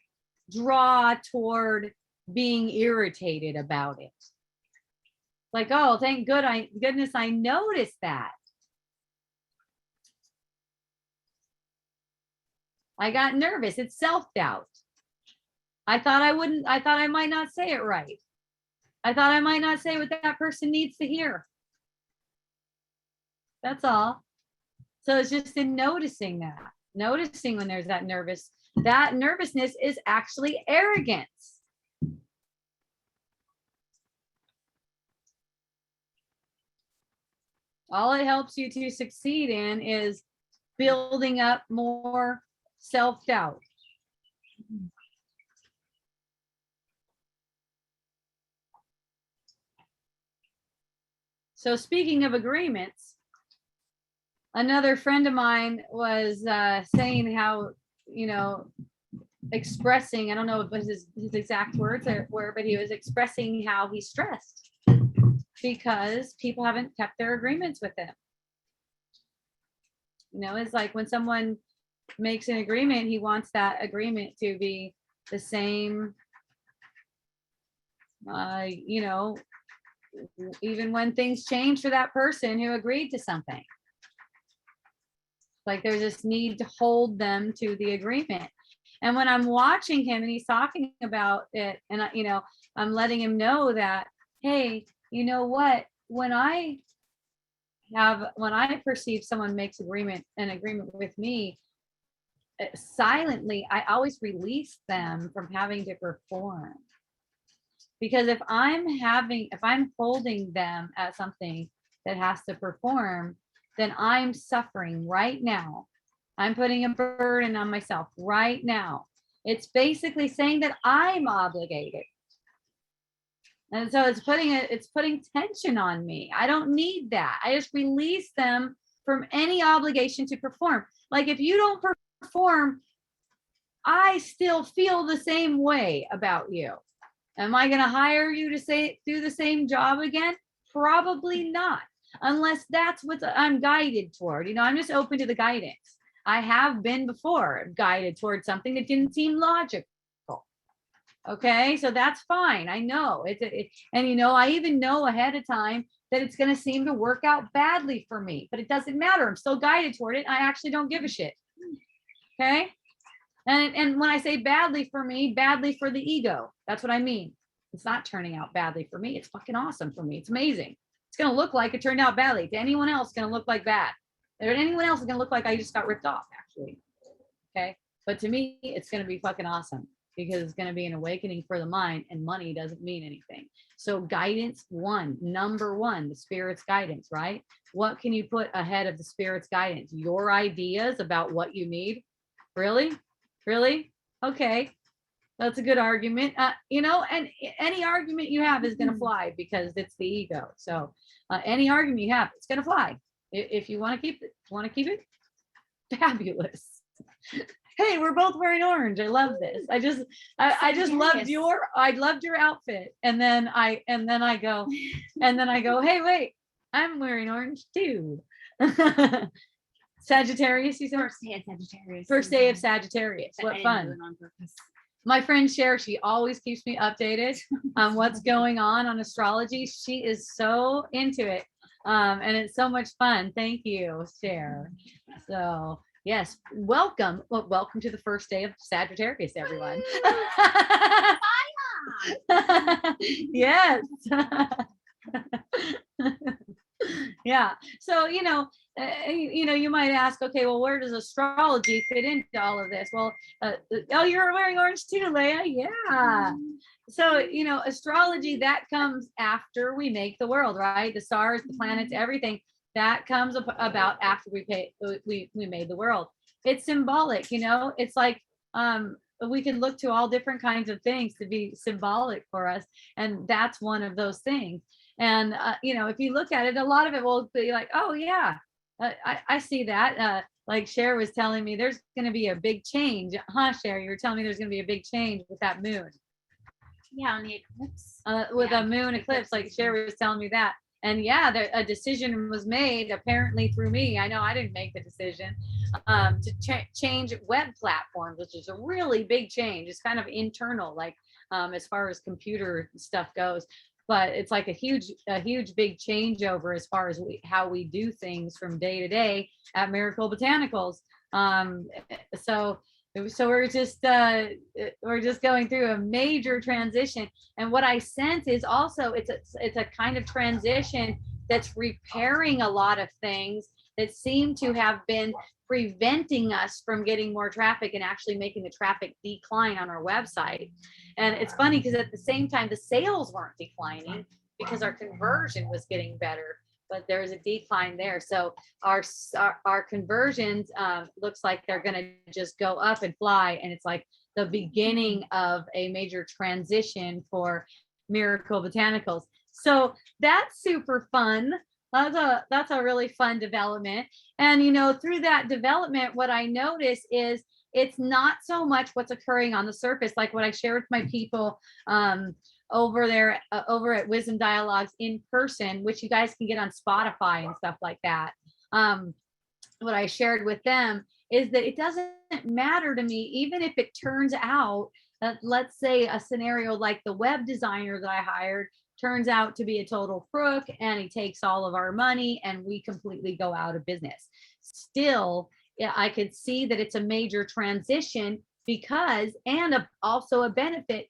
draw toward being irritated about it. Like, oh, thank goodness I noticed that. I got nervous. It's self-doubt. I thought I might not say it right. I thought I might not say what that person needs to hear. That's all. So it's just in noticing when there's that nervousness is actually arrogance. All it helps you to succeed in is building up more self-doubt. So speaking of agreements, another friend of mine was saying how, expressing, I don't know if it was his exact words were, but he was expressing how he's stressed because people haven't kept their agreements with him. It's like when someone makes an agreement, he wants that agreement to be the same, even when things change for that person who agreed to something. Like there's this need to hold them to the agreement. And when I'm watching him and he's talking about it, and I'm letting him know that, hey, you know what? When I perceive someone makes an agreement with me, silently, I always release them from having to perform. Because if I'm holding them as something that has to perform, then I'm suffering right now. I'm putting a burden on myself right now. It's basically saying that I'm obligated. And so it's putting tension on me. I don't need that. I just release them from any obligation to perform. Like if you don't perform, I still feel the same way about you. Am I going to hire you to do the same job again? Probably not, unless that's what I'm guided toward. I'm just open to the guidance. I have been before guided towards something that didn't seem logical. Okay, so that's fine. I know and I even know ahead of time that it's going to seem to work out badly for me, but it doesn't matter. I'm still guided toward it. I actually don't give a shit. Okay. And when I say badly for me, badly for the ego, that's what I mean. It's not turning out badly for me. It's fucking awesome for me. It's amazing. It's going to look like it turned out badly. To anyone else, it's going to look like bad. Anyone else is going to look like I just got ripped off, actually. Okay. But to me, it's going to be fucking awesome because it's going to be an awakening for the mind, and money doesn't mean anything. So guidance number one, the spirit's guidance, right? What can you put ahead of the spirit's guidance? Your ideas about what you need? Really? Okay. That's a good argument. And any argument you have is going to fly because it's the ego. So any argument you have, it's going to fly. If you want to keep it, fabulous. Hey, we're both wearing orange. I love this. I just loved your outfit. And then I go, hey, wait, I'm wearing orange too. Sagittarius, you said? First day of Sagittarius. What fun. My friend Cher, she always keeps me updated on what's going on astrology. She is so into it. And it's so much fun. Thank you, Cher. So yes, welcome to the first day of Sagittarius, everyone. Yes. Yeah. So, you might ask, okay, well, where does astrology fit into all of this? Well, you're wearing orange too, Leah. Yeah. So, astrology, that comes after we make the world, right? The stars, the planets, everything that comes about after we made the world. It's symbolic, it's like, we can look to all different kinds of things to be symbolic for us. And that's one of those things. And, if you look at it, a lot of it will be like, oh yeah, I see that. Like Cher was telling me there's going to be a big change. Huh, Cher? You were telling me there's going to be a big change with that moon. Yeah, on the eclipse. With a moon eclipse, like Cher was telling me that. And yeah, a decision was made apparently through me. I know I didn't make the decision to change web platforms, which is a really big change. It's kind of internal, like as far as computer stuff goes. But it's like a huge big changeover as far as how we do things from day to day at Miracle Botanicals. So we're just going through a major transition. And what I sense is also it's a kind of transition that's repairing a lot of things that seem to have been preventing us from getting more traffic and actually making the traffic decline on our website. And it's funny because at the same time, the sales weren't declining because our conversion was getting better. but there's a decline there. So our conversions looks like they're going to just go up and fly, and it's like the beginning of a major transition for Miracle Botanicals. So that's super fun. That's a really fun development. And through that development, what I notice is it's not so much what's occurring on the surface, like what I share with my people over there, over at Wisdom Dialogues in person, which you guys can get on Spotify and stuff like that. What I shared with them is that it doesn't matter to me, even if it turns out that, let's say, a scenario like the web designer that I hired turns out to be a total crook and he takes all of our money and we completely go out of business. Still, I could see that it's a major transition because, and also a benefit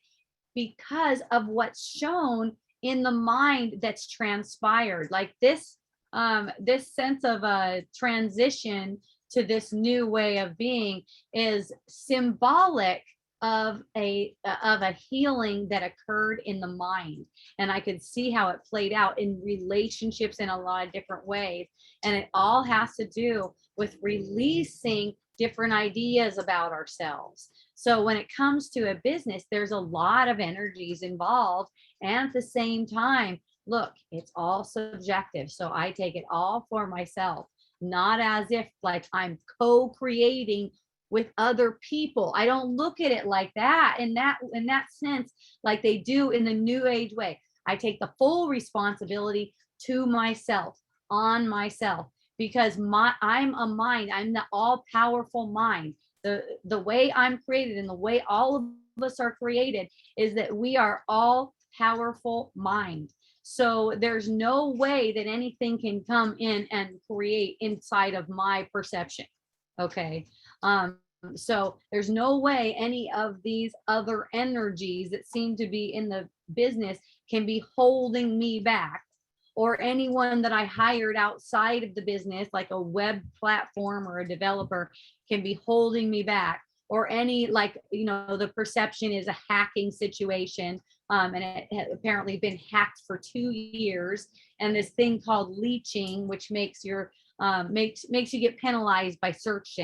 because of what's shown in the mind that's transpired. Like this sense of a transition to this new way of being is symbolic of a healing that occurred in the mind, and I could see how it played out in relationships in a lot of different ways, and it all has to do with releasing different ideas about ourselves. So when it comes to a business, there's a lot of energies involved, and at the same time, look, it's all subjective, so I take it all for myself, not as if like I'm co-creating with other people. I don't look at it like that, in that sense, like they do in the new age way. I take the full responsibility to myself, on myself, because I'm a mind. I'm the all-powerful mind. The way I'm created and the way all of us are created is that we are all powerful mind. So there's no way that anything can come in and create inside of my perception. Okay. So there's no way any of these other energies that seem to be in the business can be holding me back, or anyone that I hired outside of the business, like a web platform or a developer, can be holding me back, or any, like, the perception is a hacking situation. And it had apparently been hacked for 2 years. And this thing called leeching, which makes your makes you get penalized by search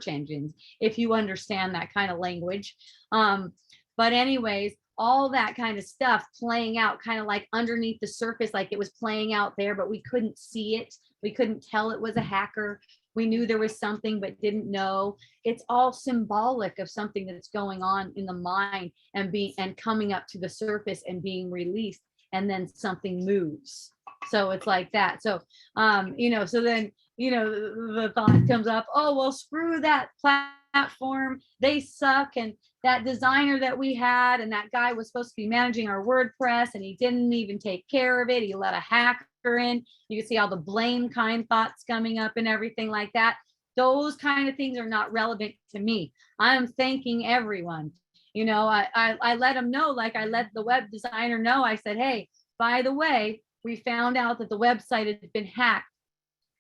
engines, if you understand that kind of language. But anyways, all that kind of stuff playing out kind of like underneath the surface, like it was playing out there, but we couldn't see it. We couldn't tell it was a hacker. We knew there was something, but didn't know. It's all symbolic of something that's going on in the mind and coming up to the surface and being released, and then something moves. So it's like that. So, so then, the thought comes up, oh, well, screw that platform. They suck. And that designer that we had, and that guy was supposed to be managing our WordPress, and he didn't even take care of it. He let a hacker in. You can see all the blame kind thoughts coming up and everything like that. Those kind of things are not relevant to me. I'm thanking everyone. I let them know, like I let the web designer know. I said, hey, by the way, we found out that the website had been hacked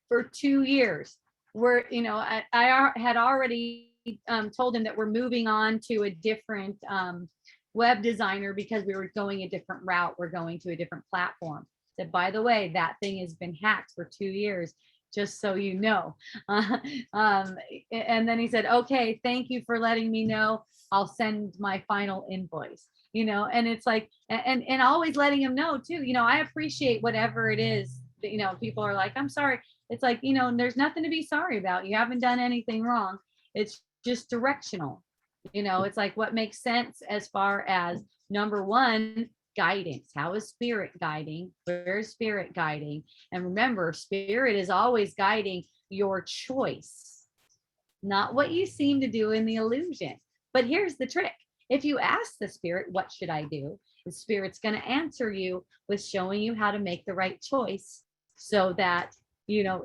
for 2 years. I had already told him that we're moving on to a different web designer because we were going a different route. We're going to a different platform. That, by the way, that thing has been hacked for 2 years, just so you know. And then he said, okay, thank you for letting me know. I'll send my final invoice. And it's like, and always letting him know too, I appreciate whatever it is that, people are like, I'm sorry. It's like, there's nothing to be sorry about. You haven't done anything wrong. It's just directional. It's like what makes sense as far as, number one, guidance. How is spirit guiding? Where is spirit guiding? And remember, spirit is always guiding your choice, not what you seem to do in the illusion. But here's the trick. If you ask the spirit, what should I do? The spirit's going to answer you with showing you how to make the right choice, so that, showing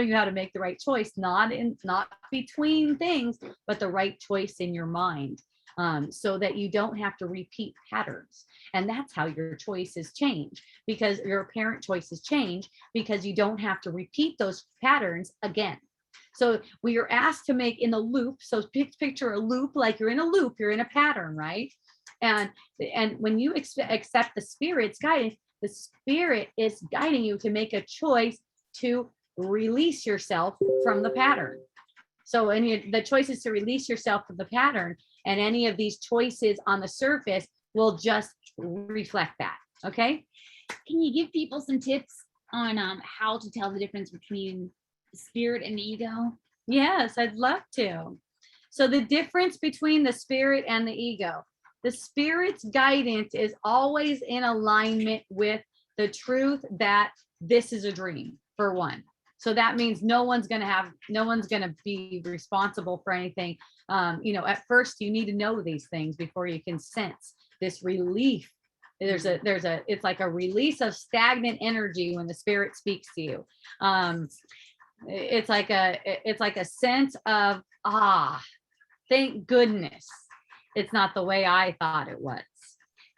you how to make the right choice, not between things, but the right choice in your mind, so that you don't have to repeat patterns. And that's how your choices change, because your apparent choices change because you don't have to repeat those patterns again. So we are asked to make in the loop. So picture a loop, like you're in a loop, you're in a pattern, right? And when you accept the spirit's guidance, The spirit is guiding you to make a choice to release yourself from the pattern. So the choice is to release yourself from the pattern, and any of these choices on the surface will just reflect that. Okay. Can you give people some tips on how to tell the difference between the spirit and the ego? Yes, I'd love to. So the difference between the spirit and the ego, the spirit's guidance is always in alignment with the truth that this is a dream, for one. So that means no one's going to be responsible for anything. At first you need to know these things before you can sense this relief. It's like a release of stagnant energy when the spirit speaks to you. It's like a sense of, thank goodness it's not the way I thought it was.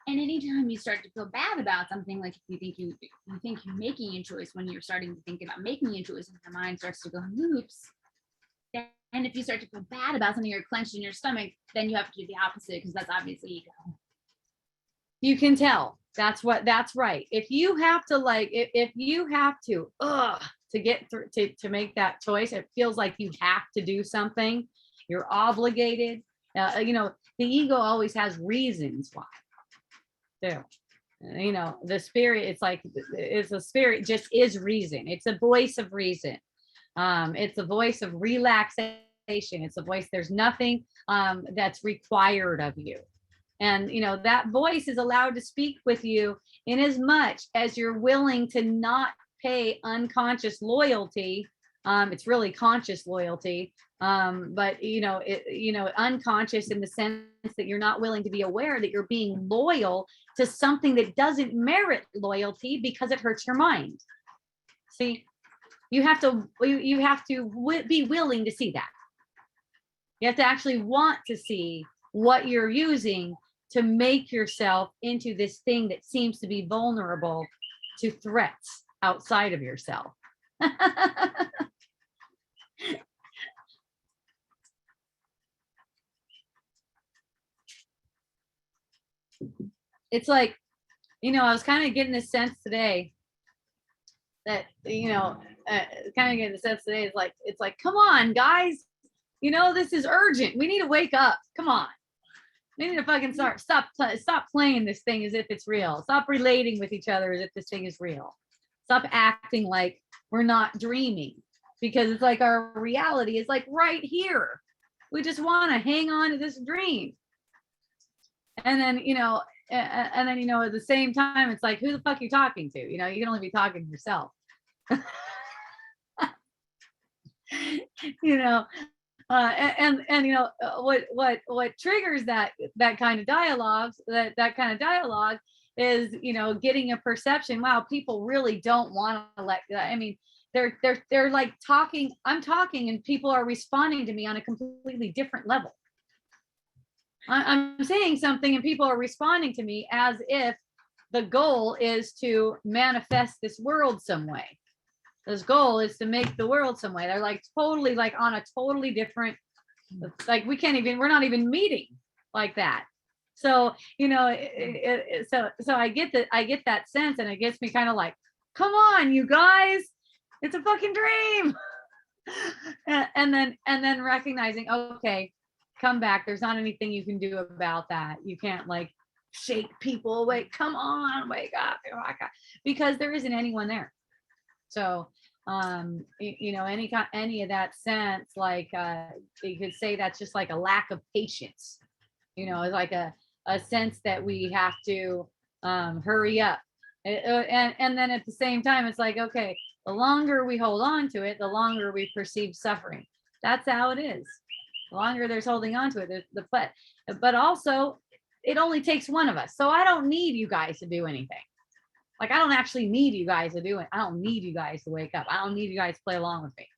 And anytime you start to feel bad about something, like if you think you're making a choice, when you're starting to think about making a choice and your mind starts to go in loops, and if you start to feel bad about something, you're clenched in your stomach, then you have to do the opposite, because that's obviously ego. You can tell. That's right. If you have to get through to make that choice, it feels like you have to do something. You're obligated. The ego always has reasons why. The spirit, it's a spirit, just is reason. It's a voice of reason. It's a voice of relaxation. It's a voice, there's nothing that's required of you. And that voice is allowed to speak with you in as much as you're willing to not pay unconscious loyalty. It's really conscious loyalty, but unconscious in the sense that you're not willing to be aware that you're being loyal to something that doesn't merit loyalty because it hurts your mind. See, you have to be willing to see that. You have to actually want to see what you're using to make yourself into this thing that seems to be vulnerable to threats outside of yourself. It's like, I was kind of getting this sense today that, it's like, come on, guys, this is urgent. We need to wake up. Come on. We need to fucking stop playing this thing as if it's real. Stop relating with each other as if this thing is real. Stop acting like we're not dreaming, because it's like our reality is like right here. We just want to hang on to this dream. And then, at the same time, it's like, who the fuck are you talking to? You can only be talking to yourself. What triggers that kind of dialogue, that kind of dialogue is, getting a perception. Wow, people really don't want to they're like talking. I'm talking and people are responding to me on a completely different level. I'm saying something and people are responding to me as if the goal is to manifest this world some way. This goal is to make the world some way. They're like totally like on a totally different, like we're not even meeting like that. So, so I get that sense, and it gets me kind of like, come on, you guys, it's a fucking dream. and then recognizing, okay, come back. There's not anything you can do about that. You can't like shake people awake. Come on, wake up, because there isn't anyone there. So, any of that sense, like, you could say that's just like a lack of patience, it's like a sense that we have to, hurry up. And then at the same time, it's like, okay, the longer we hold on to it, the longer we perceive suffering. That's how it is. The longer there's holding on to it, but also it only takes one of us. So I don't need you guys to do anything. Like, I don't actually need you guys to do it. I don't need you guys to wake up. I don't need you guys to play along with me.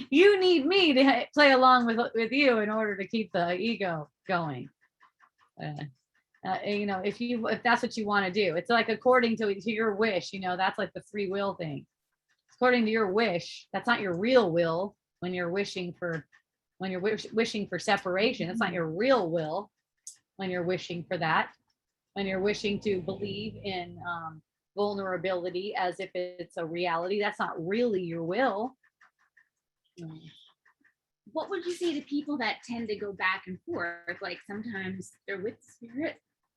You need me to play along with you in order to keep the ego going. If that's what you want to do, it's like according to your wish. That's like the free will thing. According to your wish, that's not your real will when you're wishing for when you're wishing for separation. That's not your real will when you're wishing for that. When you're wishing to believe in vulnerability as if it's a reality, that's not really your will. What would you say to people that tend to go back and forth? Like sometimes they're with spirit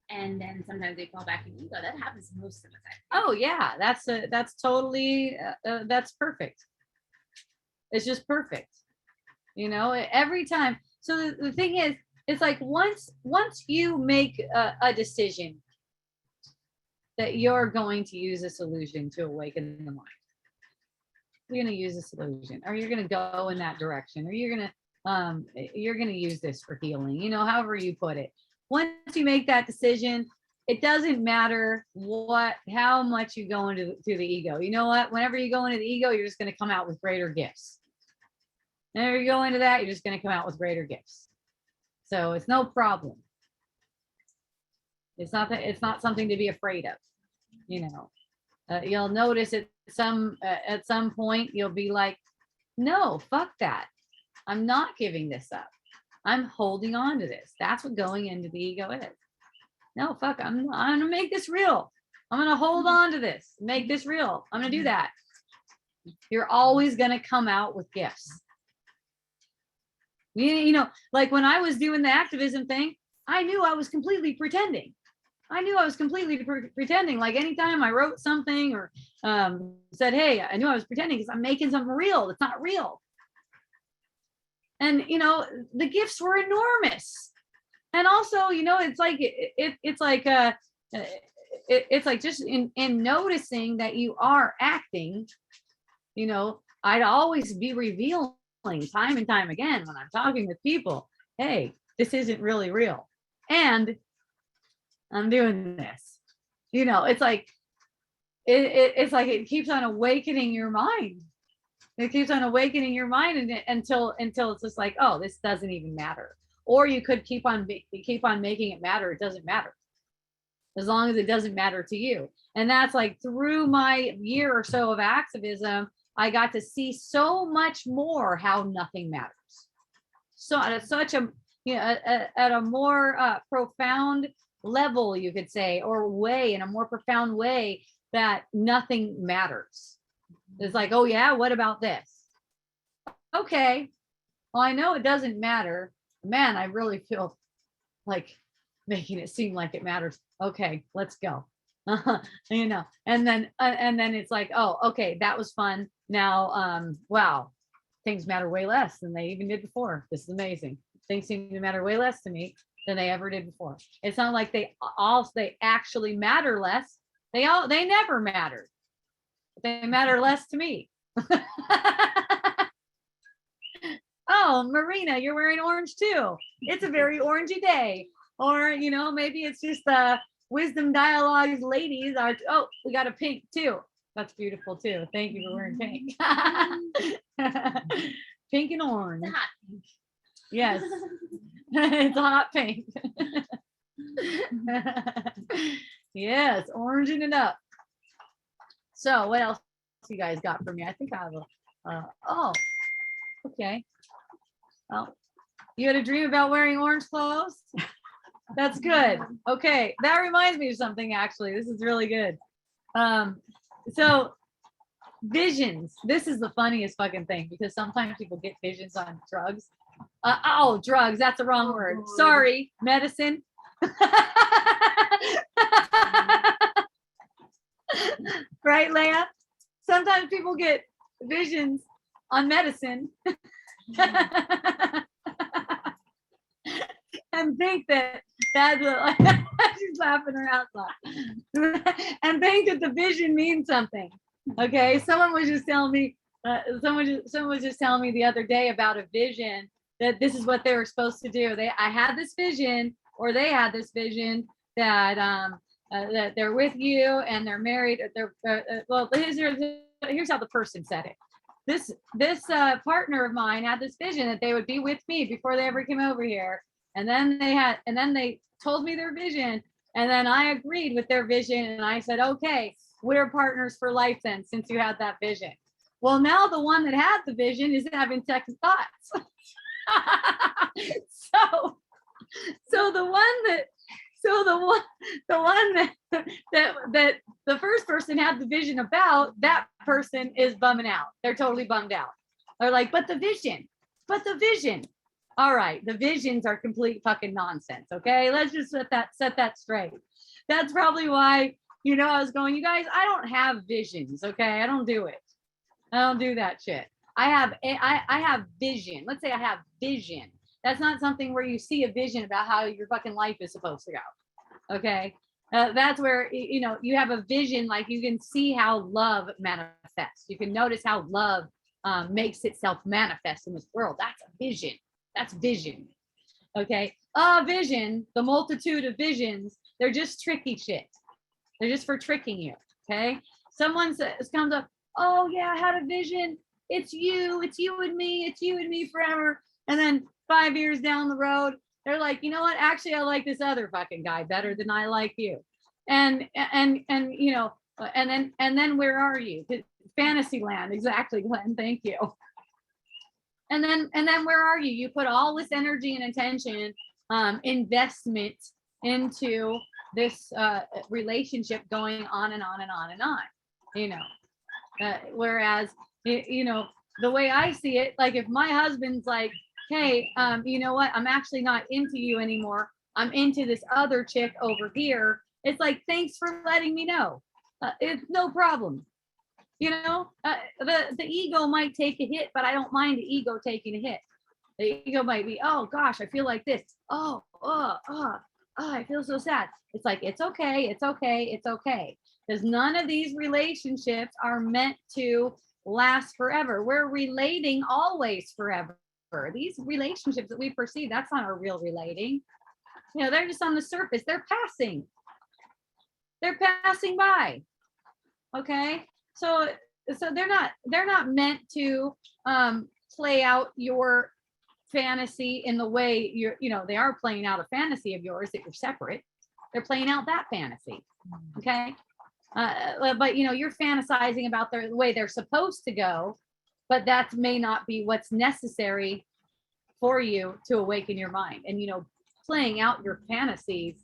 and then sometimes they fall back in ego. That happens to most of us. Oh yeah, that's totally that's perfect. It's just perfect. You know, every time. So the thing is, it's like once you make a decision that you're going to use this illusion to awaken the mind, you're going to use this illusion, or you're going to go in that direction, or you're going to use this for healing, you know, however you put it. Once you make that decision, it doesn't matter how much you go into the ego. You know what? Whenever you go into the ego, you're just going to come out with greater gifts. Whenever you go into that, you're just going to come out with greater gifts. So it's no problem. It's not something to be afraid of. You know, you'll notice at some point you'll be like, no, fuck that. I'm not giving this up. I'm holding on to this. That's what going into the ego is. No, fuck, I'm gonna make this real. I'm gonna hold on to this, make this real. I'm gonna do that. You're always gonna come out with gifts. You know, like when I was doing the activism thing, I knew I was completely pretending. Pretending. Like anytime I wrote something or said, hey, I knew I was pretending because I'm making something real. It's not real. And, you know, the gifts were enormous. And also, you know, it's like just in noticing that you are acting, you know, I'd always be revealing time and time again when I'm talking with people, hey, this isn't really real. And I'm doing this. You know, it's like it keeps on awakening your mind. It keeps on awakening your mind until it's just like, oh, this doesn't even matter. Or you could keep on making it matter. It doesn't matter. As long as it doesn't matter to you. And that's like through my year or so of activism, I got to see so much more how nothing matters. So at such a, you know, at a more profound level, you could say, or way, in a more profound way, that nothing matters. It's like, oh yeah, what about this? Okay, well, I know it doesn't matter. Man, I really feel like making it seem like it matters. Okay, let's go. You know, and then it's like, oh, okay, that was fun. Now, wow, things matter way less than they even did before. This is amazing. Things seem to matter way less to me than they ever did before. It's not like they actually matter less. They never mattered. They matter less to me. Oh, Marina, you're wearing orange too. It's a very orangey day. Or, you know, maybe it's just Wisdom Dialogues ladies are, oh, we got a pink too. That's beautiful too. Thank you for wearing pink. Pink and orange. Hot pink. Yes. It's a hot pink. Yes, oranging it up. So what else you guys got for me? I think I have a, oh, okay. Well, you had a dream about wearing orange clothes? That's good. Okay, that reminds me of something actually. This is really good. So visions. This is the funniest fucking thing because sometimes people get visions on drugs. Drugs, that's the wrong word. Sorry, medicine. Right, Leia? Sometimes people get visions on medicine and think that she's laughing her ass off and think that the vision means something. Okay, someone was just telling me the other day about a vision that this is what they were supposed to do. I had this vision, or they had this vision that that they're with you and they're married. Well, here's how the person said it. This partner of mine had this vision that they would be with me before they ever came over here, and then they told me their vision, and then I agreed with their vision, and I said, okay, we're partners for life then, since you had that vision. Well, now the one that had the vision is having second thoughts. so the one that the first person had the vision about, that person is bumming out. They're totally bummed out. They're like, but the vision. All right, the visions are complete fucking nonsense. Okay, let's just set that straight. That's probably why, I was going, you guys, I don't have visions. Okay, I don't do it. I don't do that shit. I have vision. Let's say I have vision. That's not something where you see a vision about how your fucking life is supposed to go. Okay. That's where, you have a vision, like you can see how love manifests. You can notice how love makes itself manifest in this world. That's a vision. That's vision. Okay. A vision, the multitude of visions, they're just tricky shit. They're just for tricking you. Okay. Someone comes up, oh yeah, I had a vision. It's you and me forever. And then 5 years down the road, they're like, you know what? Actually, I like this other fucking guy better than I like you. And then where are you? Fantasy land. Exactly, Glenn. Thank you. And then where are you? You put all this energy and attention, investment into this relationship going on and on and on and on, whereas, the way I see it, like if my husband's like, hey, you know what? I'm actually not into you anymore. I'm into this other chick over here. It's like, thanks for letting me know. It's no problem. The ego might take a hit, but I don't mind the ego taking a hit. The ego might be, oh gosh, I feel like this. Oh, I feel so sad. It's like, it's okay. Because none of these relationships are meant to last forever. We're relating always forever. These relationships that we perceive, that's not a real relating. They're just on the surface. They're passing by. Okay. So they're not meant to play out your fantasy in the way they are playing out a fantasy of yours that you're separate. They're playing out that fantasy. Okay. But you're fantasizing about the way they're supposed to go, but that may not be what's necessary for you to awaken your mind. And playing out your fantasies,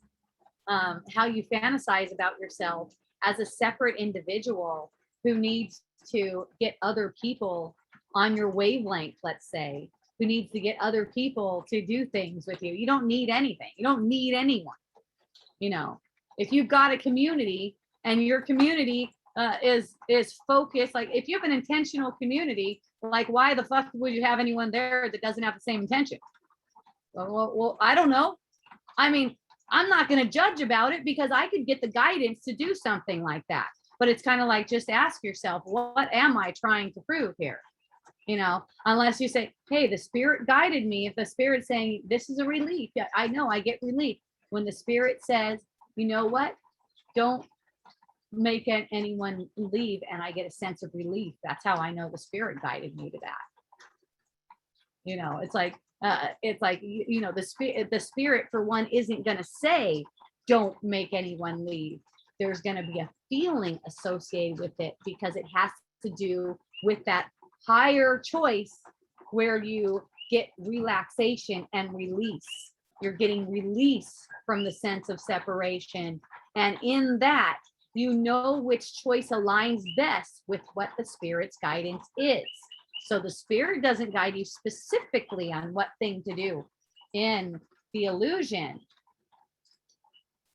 how you fantasize about yourself as a separate individual who needs to get other people on your wavelength, let's say, who needs to get other people to do things with you. You don't need anything. You don't need anyone. If you've got a community and your community is focused, like if you have an intentional community, like why the fuck would you have anyone there that doesn't have the same intention? Well, I don't know. I mean, I'm not going to judge about it because I could get the guidance to do something like that. But it's kind of like, just ask yourself, what am I trying to prove here? Unless you say, hey, the spirit guided me. If the spirit's saying this is a relief, I know I get relief. When the spirit says, you know what, don't make anyone leave, and I get a sense of relief. That's how I know the spirit guided me to that. It's like the spirit for one isn't going to say don't make anyone leave. There's going to be a feeling associated with it because it has to do with that higher choice where you get relaxation and release. You're getting release from the sense of separation, and in that, which choice aligns best with what the spirit's guidance is. So the spirit doesn't guide you specifically on what thing to do in the illusion.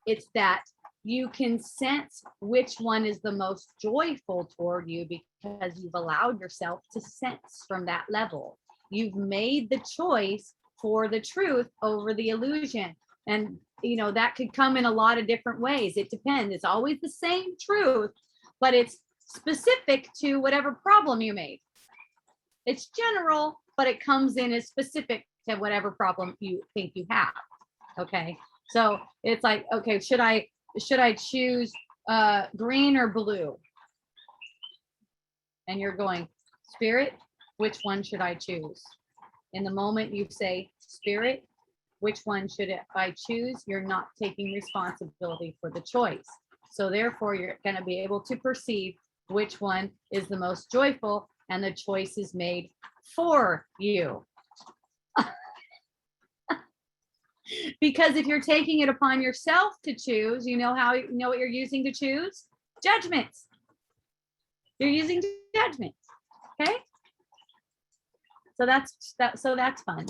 It's that you can sense which one is the most joyful toward you because you've allowed yourself to sense from that level. You've made the choice for the truth over the illusion. And, that could come in a lot of different ways. It depends. It's always the same truth, but it's specific to whatever problem you made. It's general, but it comes in as specific to whatever problem you think you have. Okay. So it's like, okay, should I choose green or blue? And you're going, spirit, which one should I choose? In the moment you say, spirit, which one should I choose? You're not taking responsibility for the choice. So therefore, you're going to be able to perceive which one is the most joyful, and the choice is made for you. Because if you're taking it upon yourself to choose, you know what you're using to choose? Judgments. You're using judgments. Okay. So that's fun.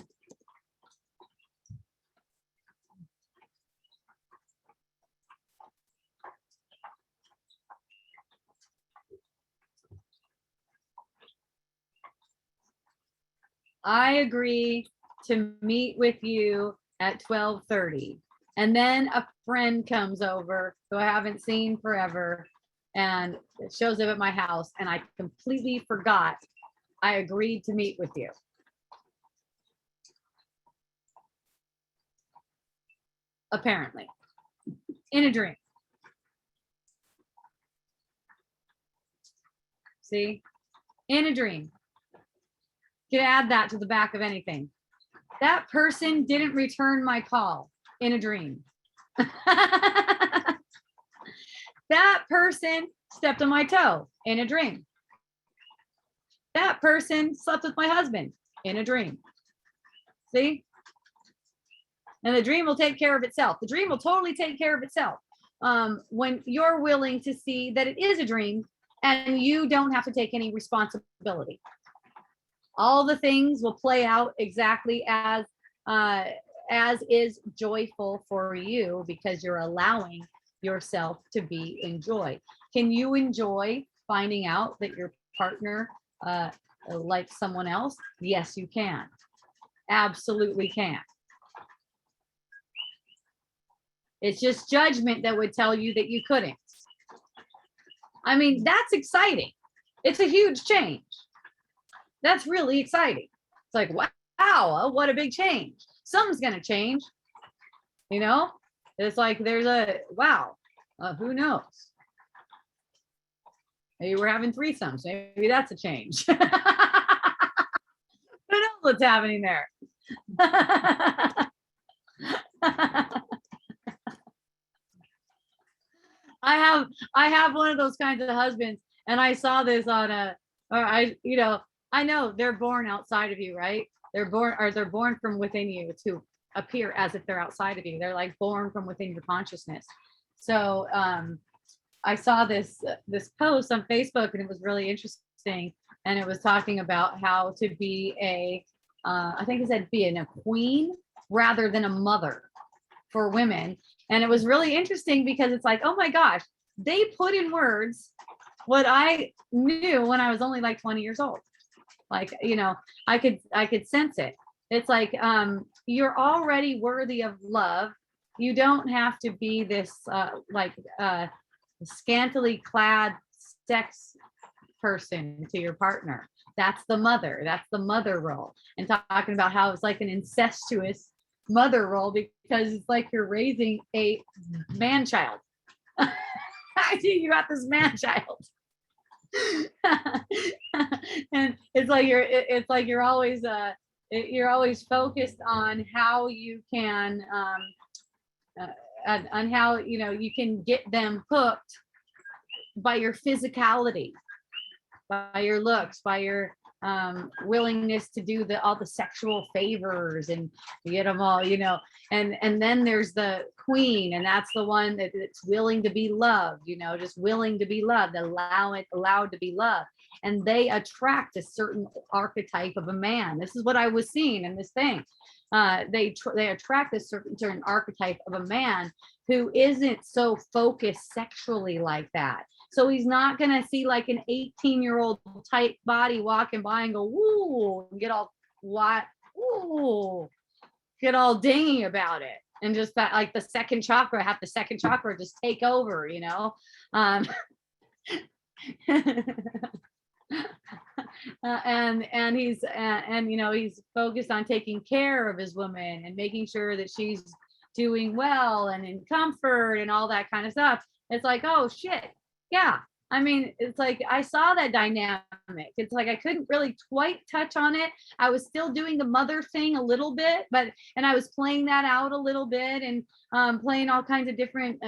I agree to meet with you at 12:30. And then a friend comes over who I haven't seen forever and shows up at my house, and I completely forgot I agreed to meet with you. Apparently, in a dream. See, in a dream. You can add that to the back of anything. That person didn't return my call in a dream. That person stepped on my toe in a dream. That person slept with my husband in a dream. See? And the dream will take care of itself. The dream will totally take care of itself when you're willing to see that it is a dream and you don't have to take any responsibility. All the things will play out exactly as is joyful for you, because you're allowing yourself to be in joy. Can you enjoy finding out that your partner likes someone else? Yes, you can. Absolutely can. It's just judgment that would tell you that you couldn't. I mean, that's exciting. It's a huge change. That's really exciting. It's like, wow, what a big change. Something's going to change. You know, it's like there's a, wow, who knows? Maybe we're having threesomes. Maybe that's a change. Who knows what's happening there? I have one of those kinds of husbands, and I saw this on I know they're born outside of you, right? They're born from within you to appear as if they're outside of you. They're like born from within your consciousness. So I saw this post on Facebook, and it was really interesting. And it was talking about how to be I think it said be a queen rather than a mother for women. And it was really interesting because it's like, oh my gosh, they put in words what I knew when I was only like 20 years old. Like, I could sense it. It's like, you're already worthy of love. You don't have to be this scantily clad sex person to your partner. That's the mother role. And talking about how it's like an incestuous mother role, because it's like you're raising a man child. You got this man child. And it's like you're always focused on how you can on how you can get them hooked by your physicality, by your looks, by your willingness to do all the sexual favors and get them all, and then there's the queen, and that's the one that's willing to be loved, just willing to be loved, allowed to be loved. And they attract a certain archetype of a man. This is what I was seeing in this thing. They attract a certain archetype of a man who isn't so focused sexually like that. So he's not going to see like an 18-year-old tight body walking by and go, woo, and get all get all dingy about it. And just that, like the second chakra just take over, and he's focused on taking care of his woman and making sure that she's doing well and in comfort and all that kind of stuff. It's like, oh shit. Yeah. I mean, it's like I saw that dynamic. It's like I couldn't really quite touch on it. I was still doing the mother thing a little bit, and I was playing that out a little bit, and playing all kinds of different,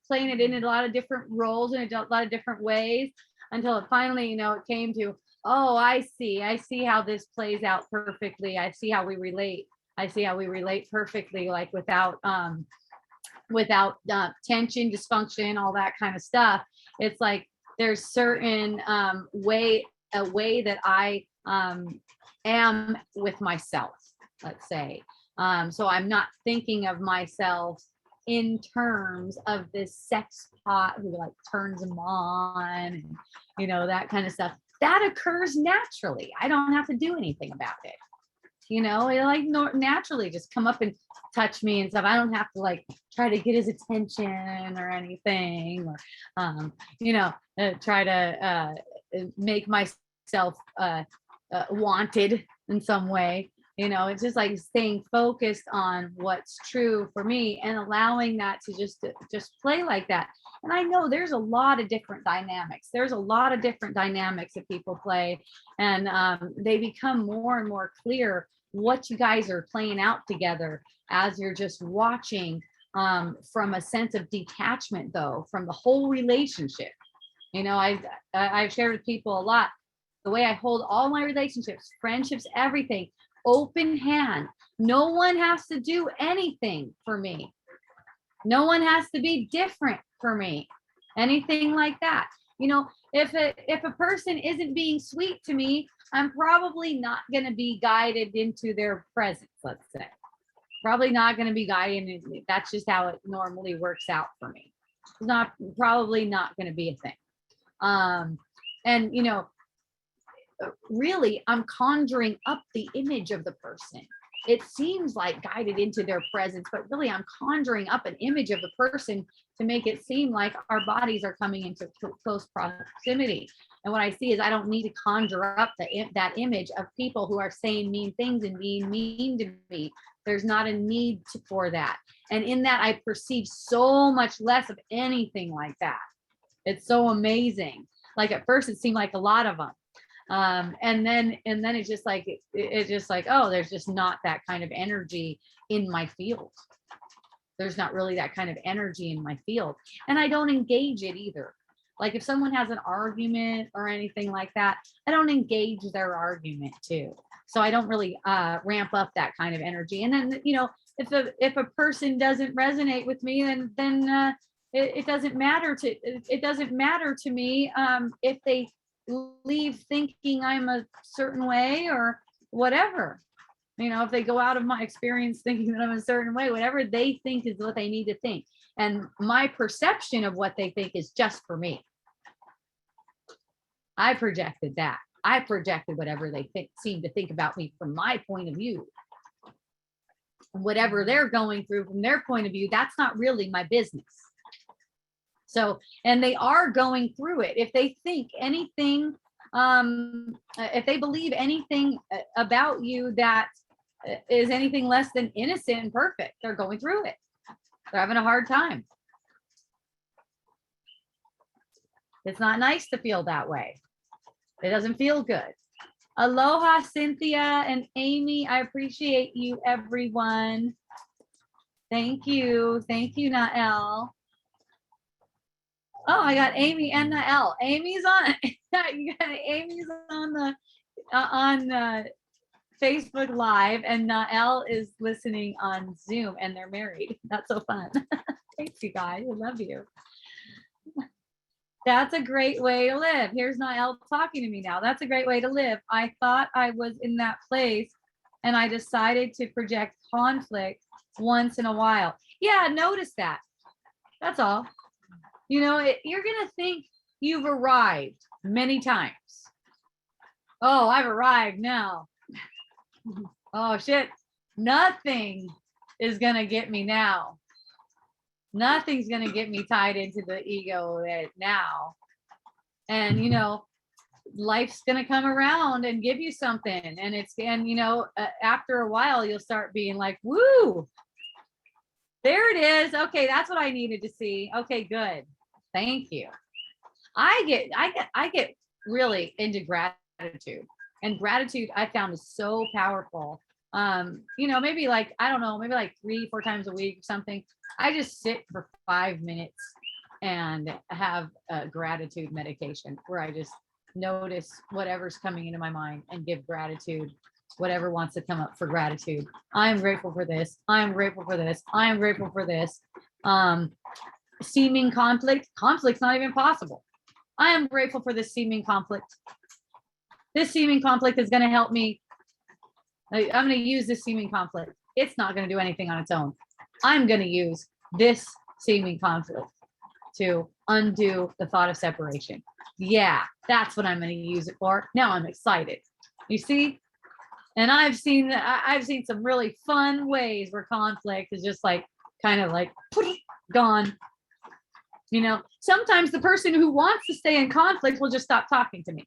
playing it in a lot of different roles in a lot of different ways, until it finally, it came to, oh, I see how this plays out perfectly. I see how we relate. I see how we relate perfectly, like without tension, dysfunction, all that kind of stuff. It's like there's certain a way that I am with myself, let's say. So I'm not thinking of myself in terms of this sex pot who like turns them on, and, you know, that kind of stuff. That occurs naturally. I don't have to do anything about it. You know, it like naturally just come up and touch me and stuff. I don't have to like try to get his attention or anything, or you know, try to make myself wanted in some way. You know, it's just like staying focused on what's true for me and allowing that to just play like that. And I know there's a lot of different dynamics. There's a lot of different dynamics that people play, and they become more and more clear what you guys are playing out together as you're just watching, from a sense of detachment, though, from the whole relationship. You know, I've shared with people a lot the way I hold all my relationships, friendships, everything, open hand. No one has to do anything for me. No one has to be different for me. Anything like that. You know, if a person isn't being sweet to me, I'm probably not going to be guided into their presence, let's say. Probably not going to be guided. That's just how it normally works out for me. It's probably not going to be a thing. And, you know, really, I'm conjuring up the image of the person. It seems like guided into their presence, but really I'm conjuring up an image of the person to make it seem like our bodies are coming into close proximity. And what I see is I don't need to conjure up that image of people who are saying mean things and being mean to me. There's not a need for that. And in that, I perceive so much less of anything like that. It's so amazing. Like at first, it seemed like a lot of them. And then it's just like, it's just like, oh, there's just not that kind of energy in my field. There's not really that kind of energy in my field. And I don't engage it either. Like if someone has an argument or anything like that, I don't engage their argument too. So I don't really ramp up that kind of energy. And then, you know, if a person doesn't resonate with me, then it doesn't matter to me if they leave thinking I'm a certain way or whatever. You know, if they go out of my experience thinking that I'm a certain way, whatever they think is what they need to think. And my perception of what they think is just for me. I projected that. I projected whatever they seem to think about me from my point of view. Whatever they're going through from their point of view, that's not really my business. So, and they are going through it. If they think anything, if they believe anything about you that is anything less than innocent and perfect, they're going through it. They're having a hard time. It's not nice to feel that way. It doesn't feel good. Aloha, Cynthia and Amy. I appreciate you, everyone. Thank you. Thank you, Nael. Oh, I got Amy and Nael. Amy's on. Amy's on the Facebook Live, and Nael is listening on Zoom, and they're married. That's so fun. Thanks, you guys. I love you. That's a great way to live. Here's Nael talking to me now. That's a great way to live. I thought I was in that place, and I decided to project conflict once in a while. Yeah, notice that. That's all. You know, you're going to think you've arrived many times. Oh, I've arrived now. Oh, shit. Nothing is going to get me now. Nothing's going to get me tied into the ego now. And, you know, life's going to come around and give you something. And you know, after a while, you'll start being like, woo, there it is. Okay, that's what I needed to see. Okay, good. Thank you. I get really into gratitude, and gratitude I found is so powerful. You know, maybe like, I don't know, maybe like 3-4 times a week or something. I just sit for 5 minutes and have a gratitude meditation where I just notice whatever's coming into my mind and give gratitude whatever wants to come up for gratitude. I'm grateful for this. I'm grateful for this. I'm grateful for this. Seeming conflict. Conflict's not even possible. I am grateful for this seeming conflict. This seeming conflict is going to help me. I'm going to use this seeming conflict. It's not going to do anything on its own. I'm going to use this seeming conflict to undo the thought of separation. Yeah, that's what I'm going to use it for. Now I'm excited. You see? And I've seen some really fun ways where conflict is just like kind of like gone. You know, sometimes the person who wants to stay in conflict will just stop talking to me.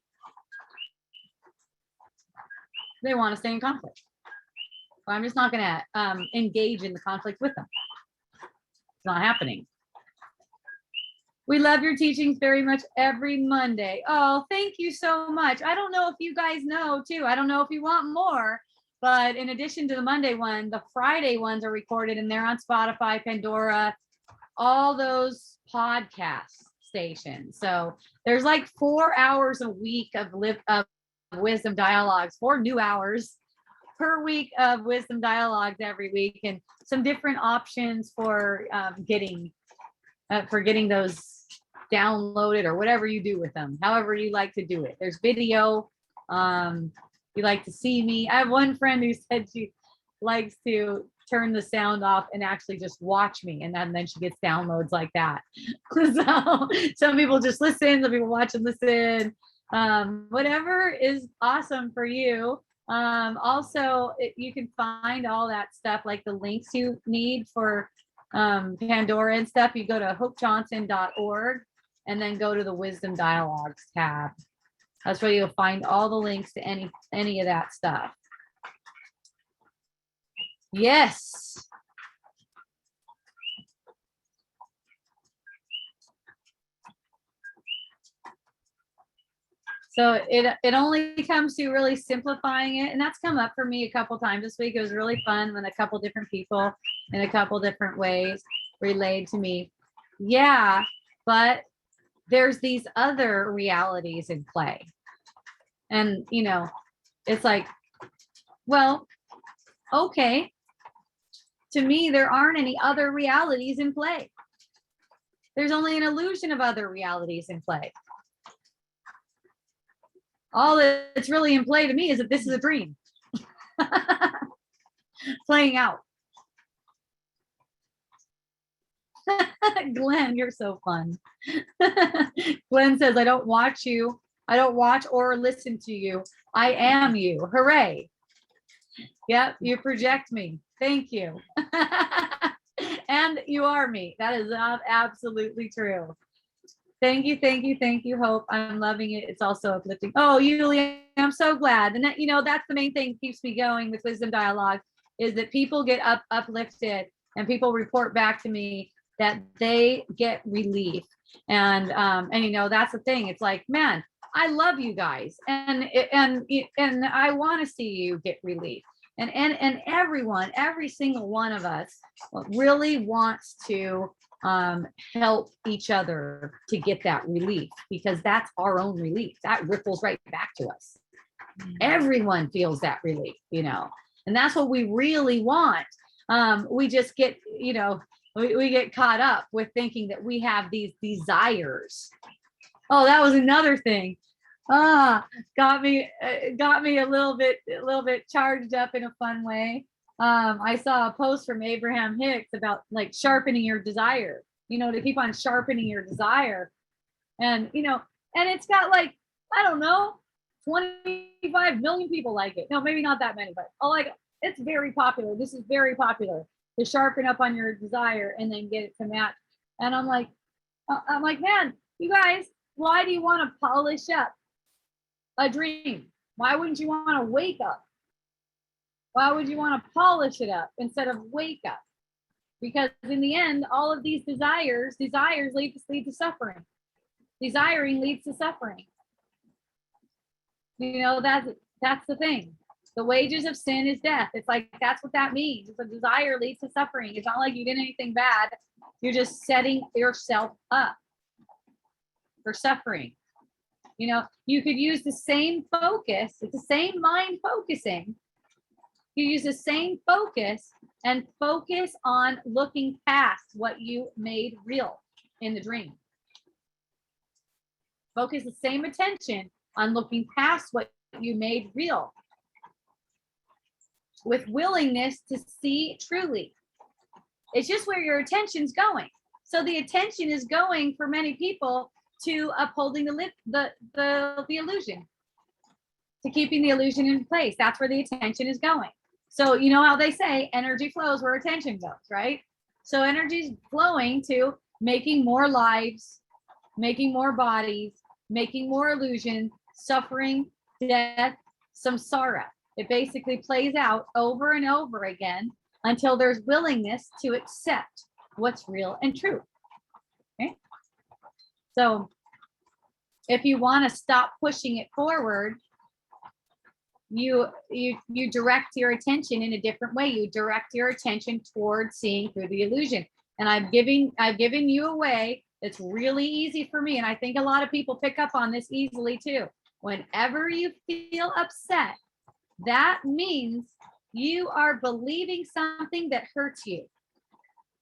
They want to stay in conflict. Well, I'm just not going to engage in the conflict with them. It's not happening. We love your teachings very much every Monday. Oh, thank you so much. I don't know if you guys know too. I don't know if you want more, but in addition to the Monday one, the Friday ones are recorded and they're on Spotify, Pandora, all those podcast stations. So there's like 4 hours a week of wisdom dialogues, 4 new hours per week of wisdom dialogues every week, and some different options for getting those downloaded or whatever you do with them, however you like to do it. There's video. You like to see me. I have one friend who said she likes to turn the sound off and actually just watch me, and then she gets downloads like that. So some people just listen, some people watch and listen. Whatever is awesome for you. Also, you can find all that stuff, like the links you need for Pandora and stuff. You go to hopejohnson.org and then go to the Wisdom Dialogues tab. That's where you'll find all the links to any of that stuff. Yes. So it only comes to really simplifying it, and that's come up for me a couple times this week. It was really fun when a couple different people in a couple different ways relayed to me, yeah, but there's these other realities in play. And, you know, it's like, well, okay, to me, there aren't any other realities in play. There's only an illusion of other realities in play. All that's really in play to me is that this is a dream playing out. Glenn, you're so fun. Glenn says, I don't watch you. I don't watch or listen to you. I am you. Hooray. Yep, you project me. Thank you. And you are me. That is absolutely true. Thank you, thank you, thank you, Hope. I'm loving it. It's also uplifting. Oh, Yulia, I'm so glad. And that, you know, that's the main thing that keeps me going with Wisdom Dialogue, is that people get uplifted and people report back to me that they get relief. And you know, that's the thing. It's like, man, I love you guys, and I want to see you get relief. And everyone, every single one of us really wants to help each other to get that relief, because that's our own relief. That ripples right back to us. Everyone feels that relief, you know, and that's what we really want. We just get, you know, we get caught up with thinking that we have these desires. Oh, that was another thing. Got me a little bit charged up in a fun way. I saw a post from Abraham Hicks about like sharpening your desire, you know, to keep on sharpening your desire. And, you know, and it's got like, I don't know, 25 million people like it. No, maybe not that many, but it's very popular. This is very popular, to sharpen up on your desire and then get it to match. And I'm like, man, you guys, why do you want to polish up a dream? Why wouldn't you want to wake up? Why would you want to polish it up instead of wake up? Because in the end, all of these desires lead to suffering. Desiring leads to suffering. You know, that's the thing. The wages of sin is death. It's like, that's what that means. It's a desire leads to suffering. It's not like you did anything bad. You're just setting yourself up for suffering. You know, you could use the same focus. It's the same mind focusing You use the same focus and focus on looking past what you made real in the dream. Focus the same attention on looking past what you made real with willingness to see truly. It's just where your attention's going. So the attention is going for many people to upholding the illusion, to keeping the illusion in place. That's where the attention is going. So you know how they say energy flows where attention goes, right? So energy's flowing to making more lives, making more bodies, making more illusion, suffering, death, samsara. It basically plays out over and over again until there's willingness to accept what's real and true. Okay. So if you want to stop pushing it forward, you direct your attention in a different way. You direct your attention towards seeing through the illusion. And I've given you a way that's really easy for me. And I think a lot of people pick up on this easily too. Whenever you feel upset, that means you are believing something that hurts you.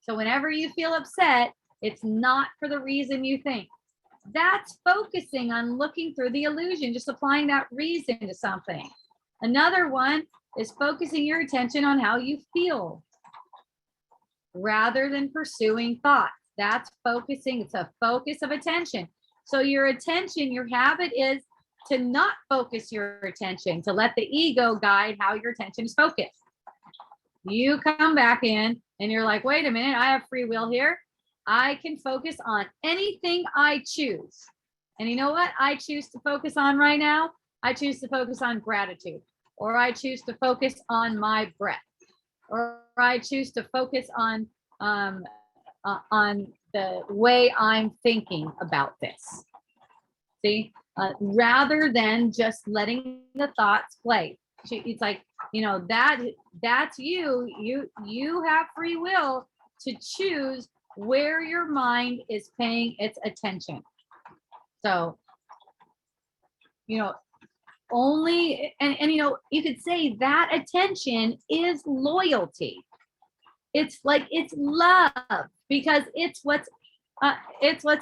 So whenever you feel upset, it's not for the reason you think. That's focusing on looking through the illusion, just applying that reason to something. Another one is focusing your attention on how you feel rather than pursuing thoughts. That's focusing. It's a focus of attention. So your attention, your habit is to not focus your attention, to let the ego guide how your attention is focused. You come back in and you're like, wait a minute, I have free will here. I can focus on anything I choose. And you know what I choose to focus on right now? I choose to focus on gratitude, or I choose to focus on my breath, or I choose to focus on the way I'm thinking about this. See, rather than just letting the thoughts play. It's like, you know, that's you have free will to choose where your mind is paying its attention. So, you know, only, and you know, you could say that attention is loyalty. It's like, it's love, because it's what's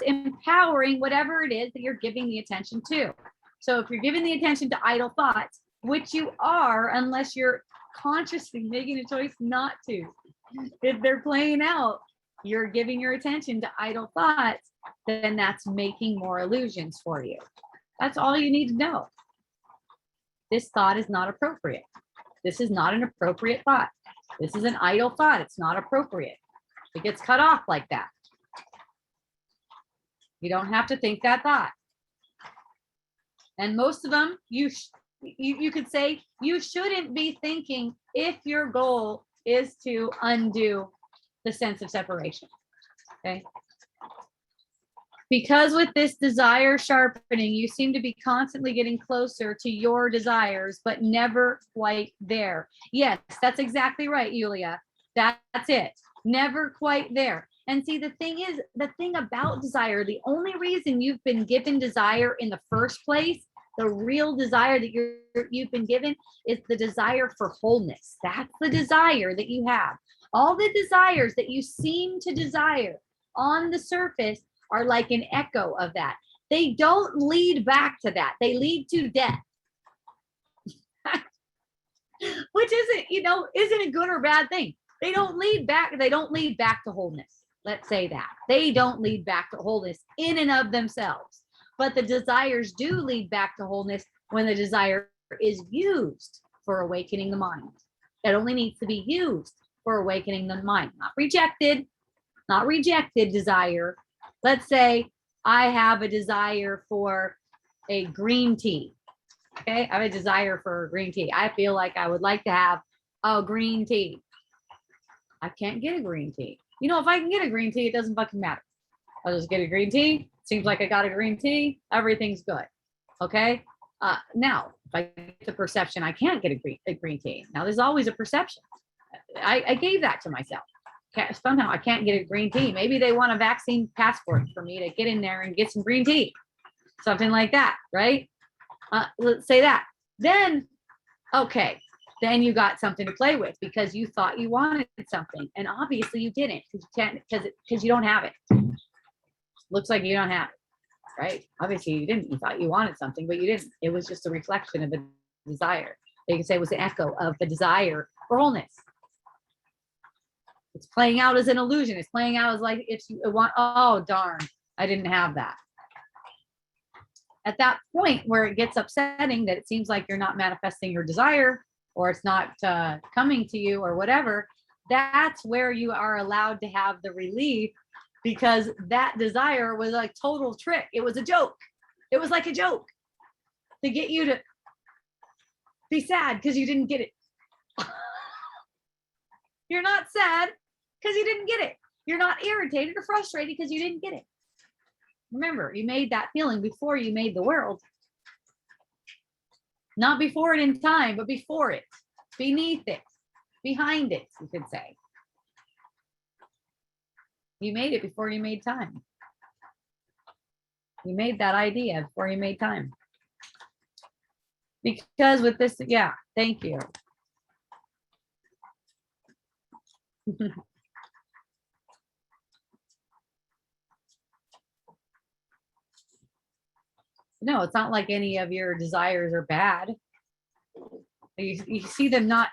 empowering whatever it is that you're giving the attention to. So if you're giving the attention to idle thoughts, which you are, unless you're consciously making a choice not to, if they're playing out, you're giving your attention to idle thoughts, then that's making more illusions for you. That's all you need to know. This thought is not appropriate. This is not an appropriate thought. This is an idle thought. It's not appropriate. It gets cut off like that. You don't have to think that thought. And most of them, you could say you shouldn't be thinking if your goal is to undo the sense of separation. Okay. Because with this desire sharpening, you seem to be constantly getting closer to your desires, but never quite there. Yes, that's exactly right, Yulia. That's it. Never quite there. And see, the thing is, the thing about desire, the only reason you've been given desire in the first place, the real desire that you've been given, is the desire for wholeness. That's the desire that you have. All the desires that you seem to desire on the surface are like an echo of that. They don't lead back to that. They lead to death. Which isn't a good or bad thing. They don't lead back to wholeness. Let's say that. They don't lead back to wholeness in and of themselves. But the desires do lead back to wholeness when the desire is used for awakening the mind. It only needs to be used for awakening the mind, not rejected desire. Let's say I have a desire for a green tea. Okay, I have a desire for green tea. I feel like I would like to have a green tea. I can't get a green tea. You know, if I can get a green tea, it doesn't fucking matter. I'll just get a green tea. Seems like I got a green tea. Everything's good. Okay. Now, if I get the perception I can't get a green tea. Now, there's always a perception. I gave that to myself. Somehow I can't get a green tea. Maybe they want a vaccine passport for me to get in there and get some green tea. Something like that, right? Let's say that. Then, okay, then you got something to play with because you thought you wanted something, and obviously you didn't because you can't because you don't have it. Looks like you don't have it, right? Obviously you didn't. You thought you wanted something, but you didn't. It was just a reflection of the desire. You can say it was an echo of the desire for wholeness. It's playing out as an illusion. It's playing out as like if you want. Oh darn, I didn't have that. At that point where it gets upsetting that it seems like you're not manifesting your desire, or it's not coming to you or whatever, that's where you are allowed to have the relief, because that desire was like total trick. It was a joke. It was like a joke to get you to be sad because you didn't get it. You're not sad because you didn't get it. You're not irritated or frustrated because you didn't get it. Remember, you made that feeling before you made the world. Not before it in time, but before it, beneath it, behind it, you could say. You made it before you made time. You made that idea before you made time. Because with this, yeah, thank you. No, it's not like any of your desires are bad. You see them not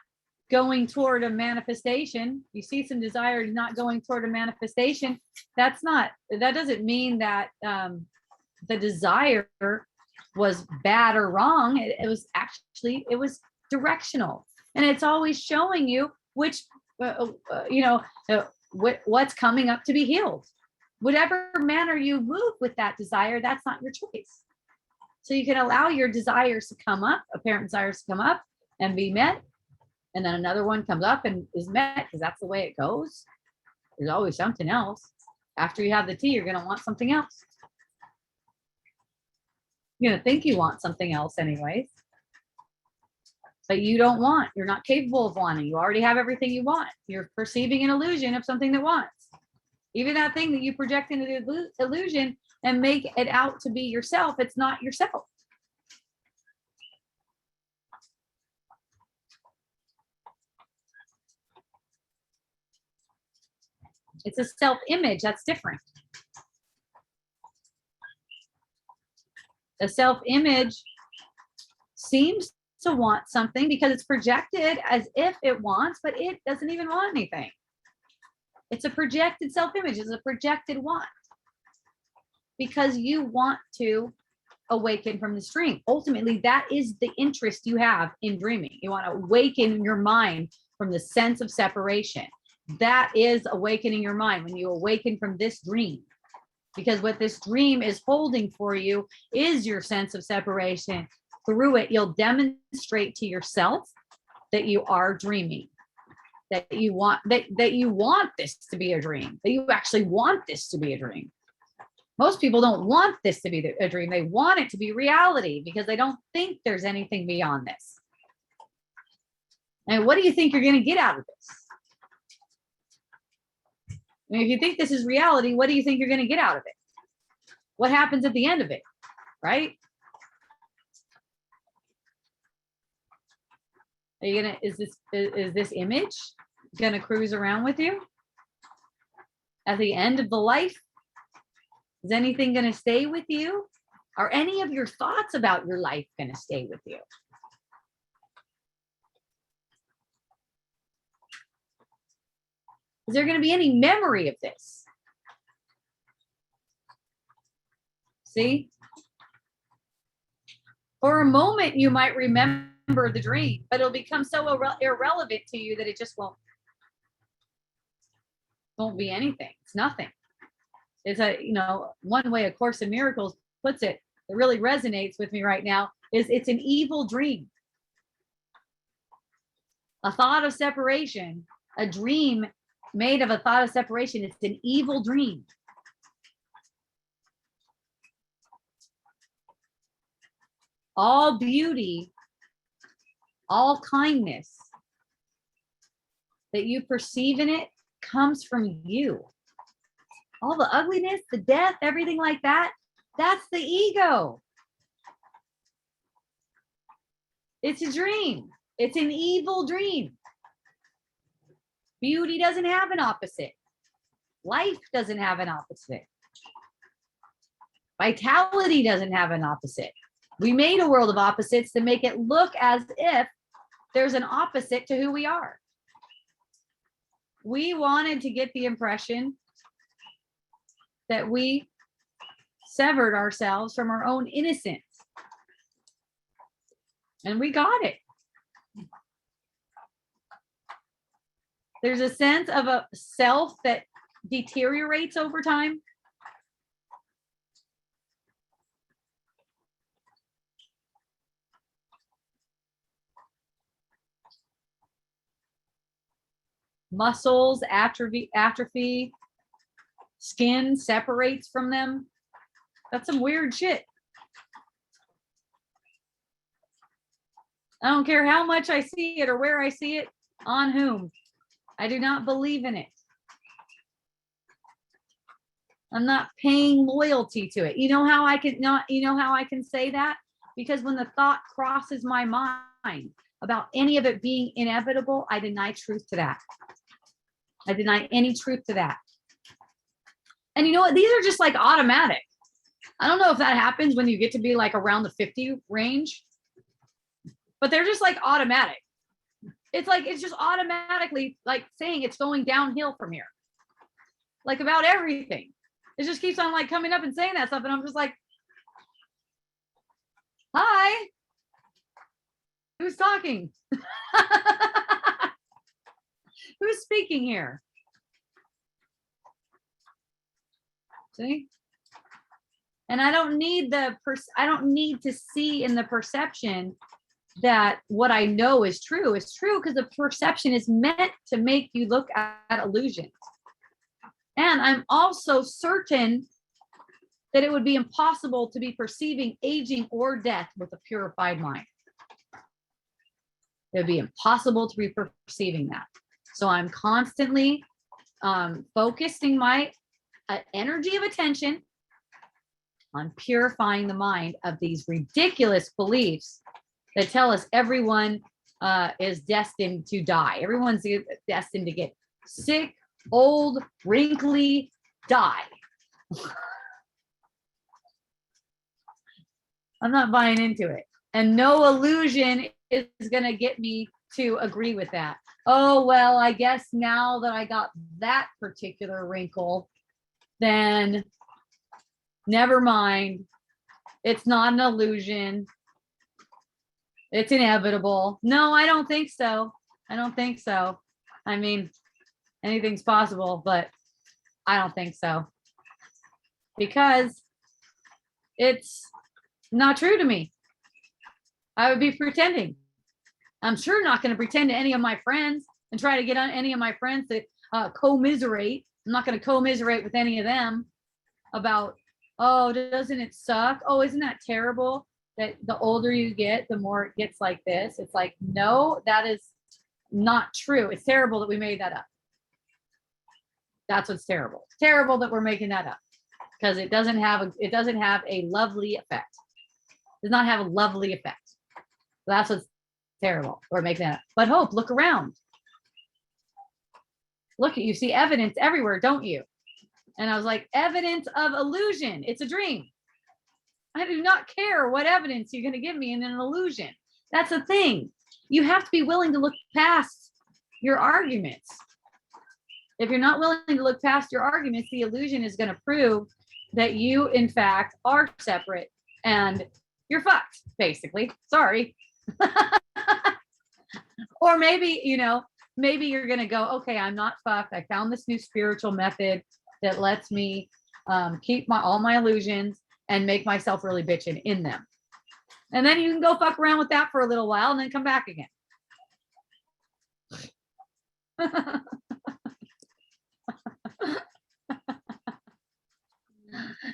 going toward a manifestation. You see some desires not going toward a manifestation. That doesn't mean that the desire was bad or wrong. It was directional. And it's always showing you which, what's coming up to be healed. Whatever manner you move with that desire, that's not your choice. So you can allow your desires to come up, apparent desires to come up and be met. And then another one comes up and is met, because that's the way it goes. There's always something else. After you have the tea, you're going to want something else. You're going to think you want something else anyways. But you don't want. You're not capable of wanting. You already have everything you want. You're perceiving an illusion of something that wants. Even that thing that you project into the illusion and make it out to be yourself, it's not yourself. It's a self-image. That's different. The self-image seems to want something because it's projected as if it wants, but it doesn't even want anything. It's a projected self-image. It's a projected want. Because you want to awaken from this dream. Ultimately, that is the interest you have in dreaming. You want to awaken your mind from the sense of separation. That is awakening your mind when you awaken from this dream. Because what this dream is holding for you is your sense of separation. Through it, you'll demonstrate to yourself that you are dreaming. That you want this to be a dream. That you actually want this to be a dream. Most people don't want this to be a dream. They want it to be reality because they don't think there's anything beyond this. And what do you think you're going to get out of this? I mean, if you think this is reality, what do you think you're going to get out of it? What happens at the end of it, right? Are you gonna? Is this image gonna cruise around with you at the end of the life? Is anything going to stay with you? Are any of your thoughts about your life going to stay with you? Is there going to be any memory of this? See? For a moment, you might remember the dream, but it'll become so irrelevant to you that it just won't be anything. It's nothing. It's one way A Course in Miracles puts it that really resonates with me right now is it's an evil dream. A thought of separation, a dream made of a thought of separation, it's an evil dream. All beauty, all kindness that you perceive in it comes from you. All the ugliness, the death, everything like that, that's the ego. It's a dream. It's an evil dream. Beauty doesn't have an opposite. Life doesn't have an opposite. Vitality doesn't have an opposite. We made a world of opposites to make it look as if there's an opposite to who we are. We wanted to get the impression that we severed ourselves from our own innocence. And we got it. There's a sense of a self that deteriorates over time. Muscles atrophy, skin separates from them. That's some weird shit. I don't care how much I see it or where I see it, on whom. I do not believe in it. I'm not paying loyalty to it. You know how I can say that? Because when the thought crosses my mind about any of it being inevitable, I deny truth to that. I deny any truth to that. And you know what? These are just like automatic. I don't know if that happens when you get to be like around the 50 range, but they're just like automatic. It's just automatically like saying it's going downhill from here. Like about everything. It just keeps on like coming up and saying that stuff. And I'm just like, hi, who's talking? Who's speaking here? See? And I don't need to see in the perception that what I know is true because the perception is meant to make you look at illusions. And I'm also certain that it would be impossible to be perceiving aging or death with a purified mind. It would be impossible to be perceiving that. So I'm constantly focusing my energy of attention on purifying the mind of these ridiculous beliefs that tell us everyone is destined to die. Everyone's destined to get sick, old, wrinkly, die. I'm not buying into it. And no illusion is going to get me to agree with that. Oh, well, I guess now that I got that particular wrinkle, then never mind. It's not an illusion. It's inevitable. No, I don't think so. I don't think so. I mean, anything's possible, but I don't think so. Because it's not true to me. I would be pretending. I'm sure not going to pretend to any of my friends and try to get on any of my friends to commiserate. I'm not going to commiserate with any of them about, oh, doesn't it suck? Oh, isn't that terrible that the older you get, the more it gets like this? It's like, no, that is not true. It's terrible that we made that up. That's what's terrible. It's terrible that we're making that up because it doesn't have a lovely effect. It does not have a lovely effect. That's what's terrible. We're making that up. But Hope, look around. Look, you see evidence everywhere, don't you? And I was like, evidence of illusion. It's a dream. I do not care what evidence you're going to give me in an illusion. That's the thing. You have to be willing to look past your arguments. If you're not willing to look past your arguments, the illusion is going to prove that you, in fact, are separate and you're fucked, basically. Sorry. Or maybe, maybe you're going to go, okay, I'm not fucked. I found this new spiritual method that lets me keep all my illusions and make myself really bitching in them. And then you can go fuck around with that for a little while and then come back again.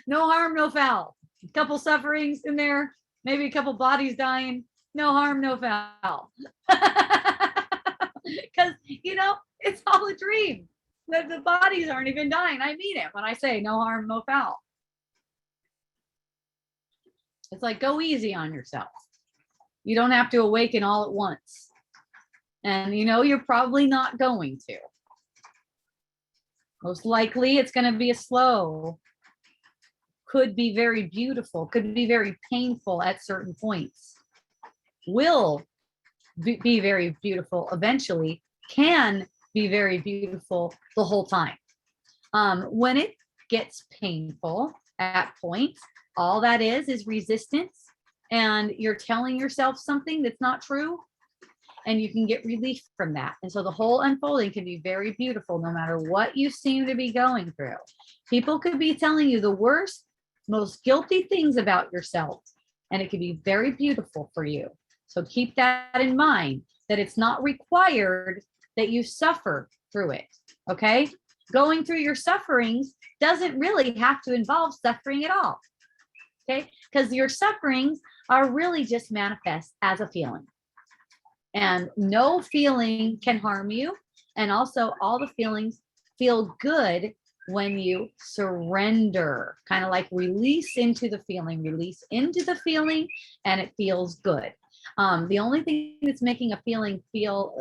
No harm, no foul. A couple sufferings in there, maybe a couple bodies dying. No harm, no foul. Because, it's all a dream. The bodies aren't even dying. I mean it when I say no harm, no foul. It's like, go easy on yourself. You don't have to awaken all at once. And you know, you're probably not going to. Most likely it's going to be a slow, could be very beautiful, could be very painful at certain points, will be very beautiful eventually, can be very beautiful the whole time. When it gets painful at points, all that is resistance, and you're telling yourself something that's not true, and you can get relief from that. And so the whole unfolding can be very beautiful no matter what you seem to be going through. People could be telling you the worst, most guilty things about yourself, and it could be very beautiful for you. So keep that in mind, that it's not required that you suffer through it. Okay? Going through your sufferings doesn't really have to involve suffering at all. Okay? Because your sufferings are really just manifest as a feeling. And no feeling can harm you. And also, all the feelings feel good when you surrender, kind of like release into the feeling, and it feels good. The only thing that's making a feeling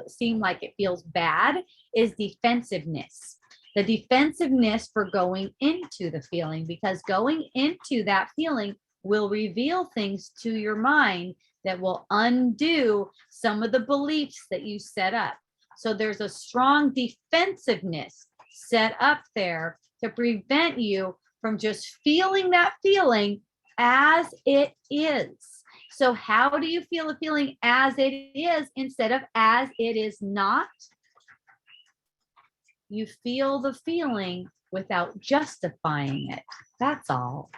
seem like it feels bad is defensiveness. The defensiveness for going into the feeling, because going into that feeling will reveal things to your mind that will undo some of the beliefs that you set up. So there's a strong defensiveness set up there to prevent you from just feeling that feeling as it is. So how do you feel a feeling as it is instead of as it is not? You feel the feeling without justifying it. That's all.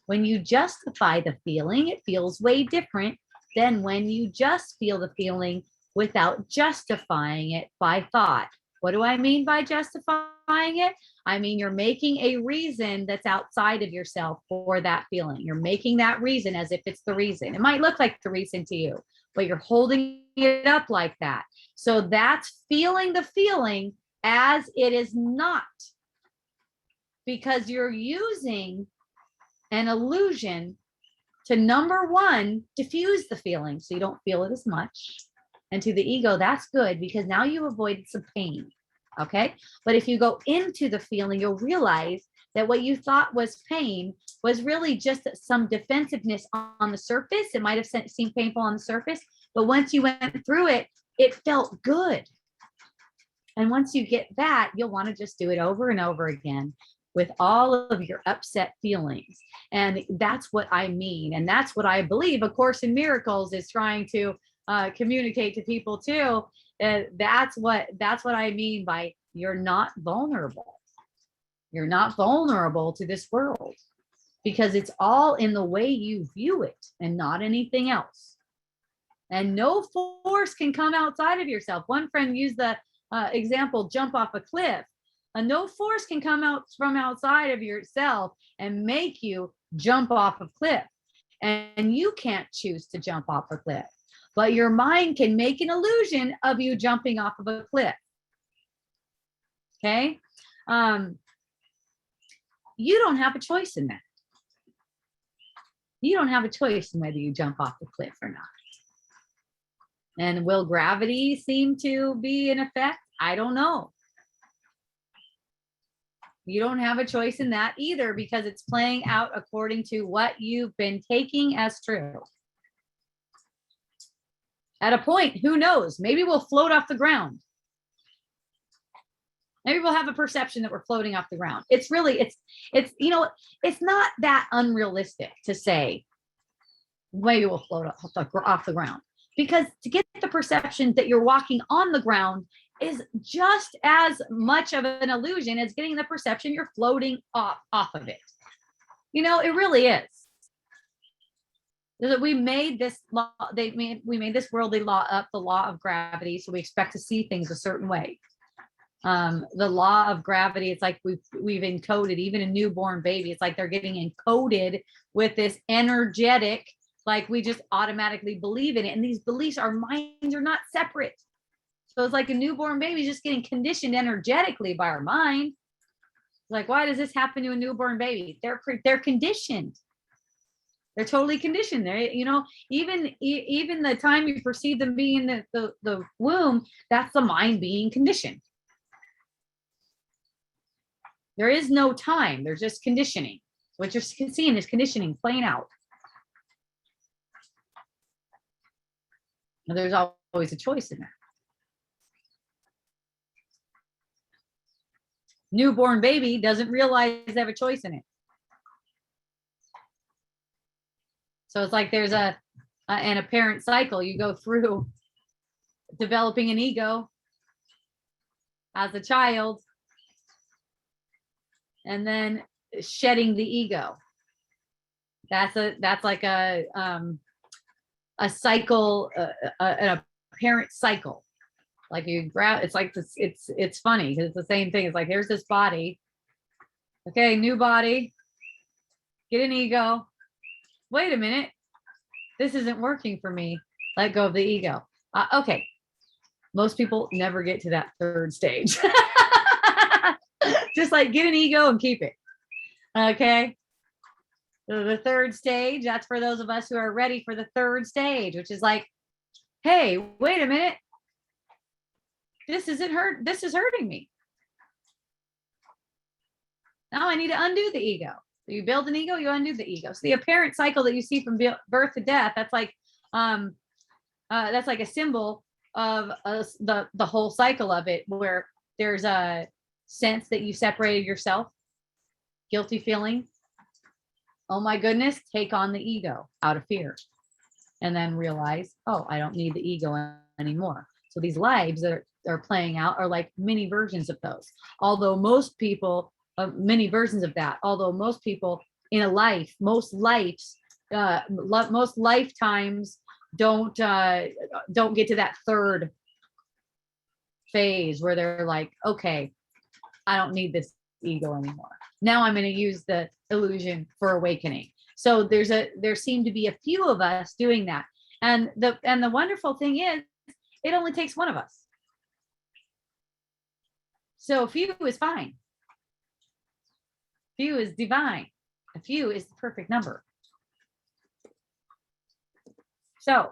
When you justify the feeling, it feels way different than when you just feel the feeling without justifying it by thought. What do I mean by justifying it? I mean, you're making a reason that's outside of yourself for that feeling. You're making that reason as if it's the reason. It might look like the reason to you, but you're holding it up like that. So that's feeling the feeling as it is not, because you're using an illusion to, number one, diffuse the feeling so you don't feel it as much. And to the ego, that's good because now you avoided some pain. Okay. But if you go into the feeling, you'll realize that what you thought was pain was really just some defensiveness on the surface. It might have seemed painful on the surface, but once you went through it, it felt good. And once you get that, you'll want to just do it over and over again with all of your upset feelings. And that's what I mean. And that's what I believe A Course in Miracles is trying to communicate to people too. That's what I mean by you're not vulnerable. You're not vulnerable to this world because it's all in the way you view it and not anything else. And no force can come outside of yourself. One friend used the example, jump off a cliff. No force can come out from outside of yourself and make you jump off a cliff. And you can't choose to jump off a cliff, but your mind can make an illusion of you jumping off of a cliff. Okay. You don't have a choice in that. You don't have a choice in whether you jump off the cliff or not. And will gravity seem to be in effect? I don't know. You don't have a choice in that either because it's playing out according to what you've been taking as true. At a point, who knows? Maybe we'll float off the ground. Maybe we'll have a perception that we're floating off the ground. It's not that unrealistic to say maybe we'll float off the ground, because to get the perception that you're walking on the ground is just as much of an illusion as getting the perception you're floating off of it. It really is. We made this law, we made this worldly law up, the law of gravity, so we expect to see things a certain way. The law of gravity, it's like we've encoded, even a newborn baby, it's like they're getting encoded with this energetic, like we just automatically believe in it. And these beliefs, our minds are not separate. So it's like a newborn baby just getting conditioned energetically by our mind. Like, why does this happen to a newborn baby? They're conditioned. They're totally conditioned. They, you know, even the time you perceive them being in the womb, that's the mind being conditioned. There is no time. There's just conditioning. What you're seeing is conditioning playing out. And there's always a choice in that. Newborn baby doesn't realize they have a choice in it. So it's like there's an apparent cycle. You go through developing an ego as a child, and then shedding the ego. That's like a cycle, an apparent cycle. Like you grab, it's like this, it's funny because it's the same thing. It's like, there's this body. Okay, new body. Get an ego. Wait a minute. This isn't working for me. Let go of the ego. Okay. Most people never get to that third stage. Just like get an ego and keep it. Okay. The third stage, that's for those of us who are ready for the third stage, which is like, hey, wait a minute. This isn't hurt. This is hurting me. Now I need to undo the ego. So you build an ego, you undo the ego. So the apparent cycle that you see from birth to death, that's like a symbol of the whole cycle of it, where there's a sense that you separated yourself, guilty feeling. Oh my goodness, take on the ego out of fear, and then realize, oh, I don't need the ego anymore. So these lives that are playing out are like mini versions of those. Although most people, many versions of that. Although most people in a life, most lifetimes don't get to that third phase where they're like, okay, I don't need this ego anymore. Now I'm going to use the illusion for awakening. So there seem to be a few of us doing that. And the wonderful thing is, it only takes one of us. So a few is fine. Few is divine. A few is the perfect number. So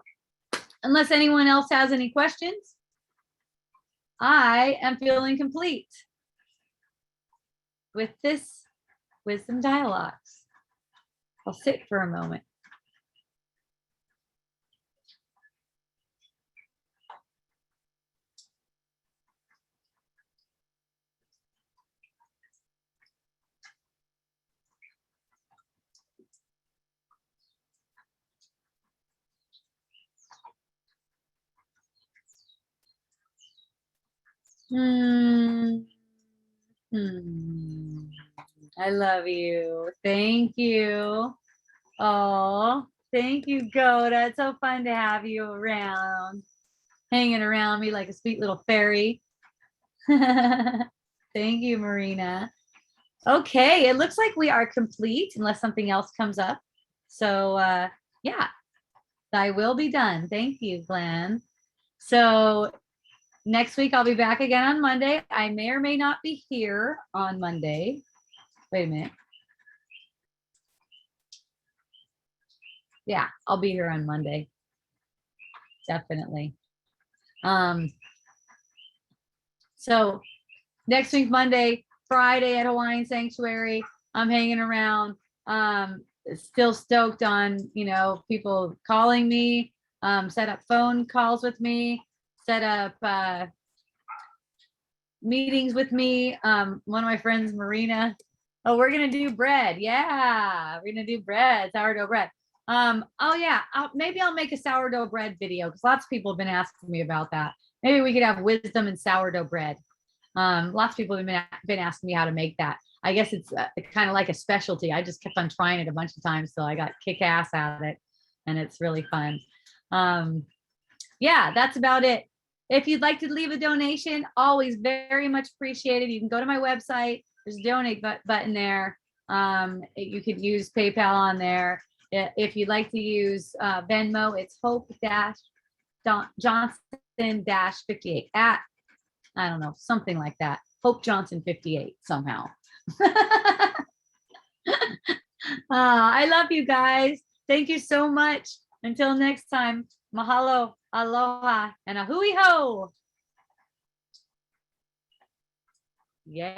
unless anyone else has any questions, I am feeling complete with this wisdom dialogues. I'll sit for a moment. I love you. Thank you. Oh, thank you, Goda. It's so fun to have you around, hanging around me like a sweet little fairy. Thank you, Marina. Okay, it looks like we are complete unless something else comes up. So yeah, I will be done. Thank you, Glenn. So next week I'll be back again on Monday. I may or may not be here on Monday. Wait a minute. Yeah, I'll be here on Monday. Definitely. So next week, Monday, Friday at Hawaiian Sanctuary, I'm hanging around. Still stoked on, people calling me, set up phone calls with me, set up meetings with me. One of my friends, Marina. Oh, we're gonna do bread. Yeah, we're gonna do bread, sourdough bread. Oh yeah, maybe I'll make a sourdough bread video because lots of people have been asking me about that. Maybe we could have wisdom and sourdough bread. Lots of people have been asking me how to make that. I guess it's kind of like a specialty. I just kept on trying it a bunch of times, so I got kick ass at it, and it's really fun. Yeah, that's about it. If you'd like to leave a donation, always very much appreciated. You can go to my website. There's a donate button there. You could use PayPal on there. If you'd like to use Venmo, it's Hope-Johnson-58 at, I don't know, something like that. Hope Johnson 58 somehow. I love you guys. Thank you so much. Until next time, mahalo, aloha, and a hui ho. Yeah.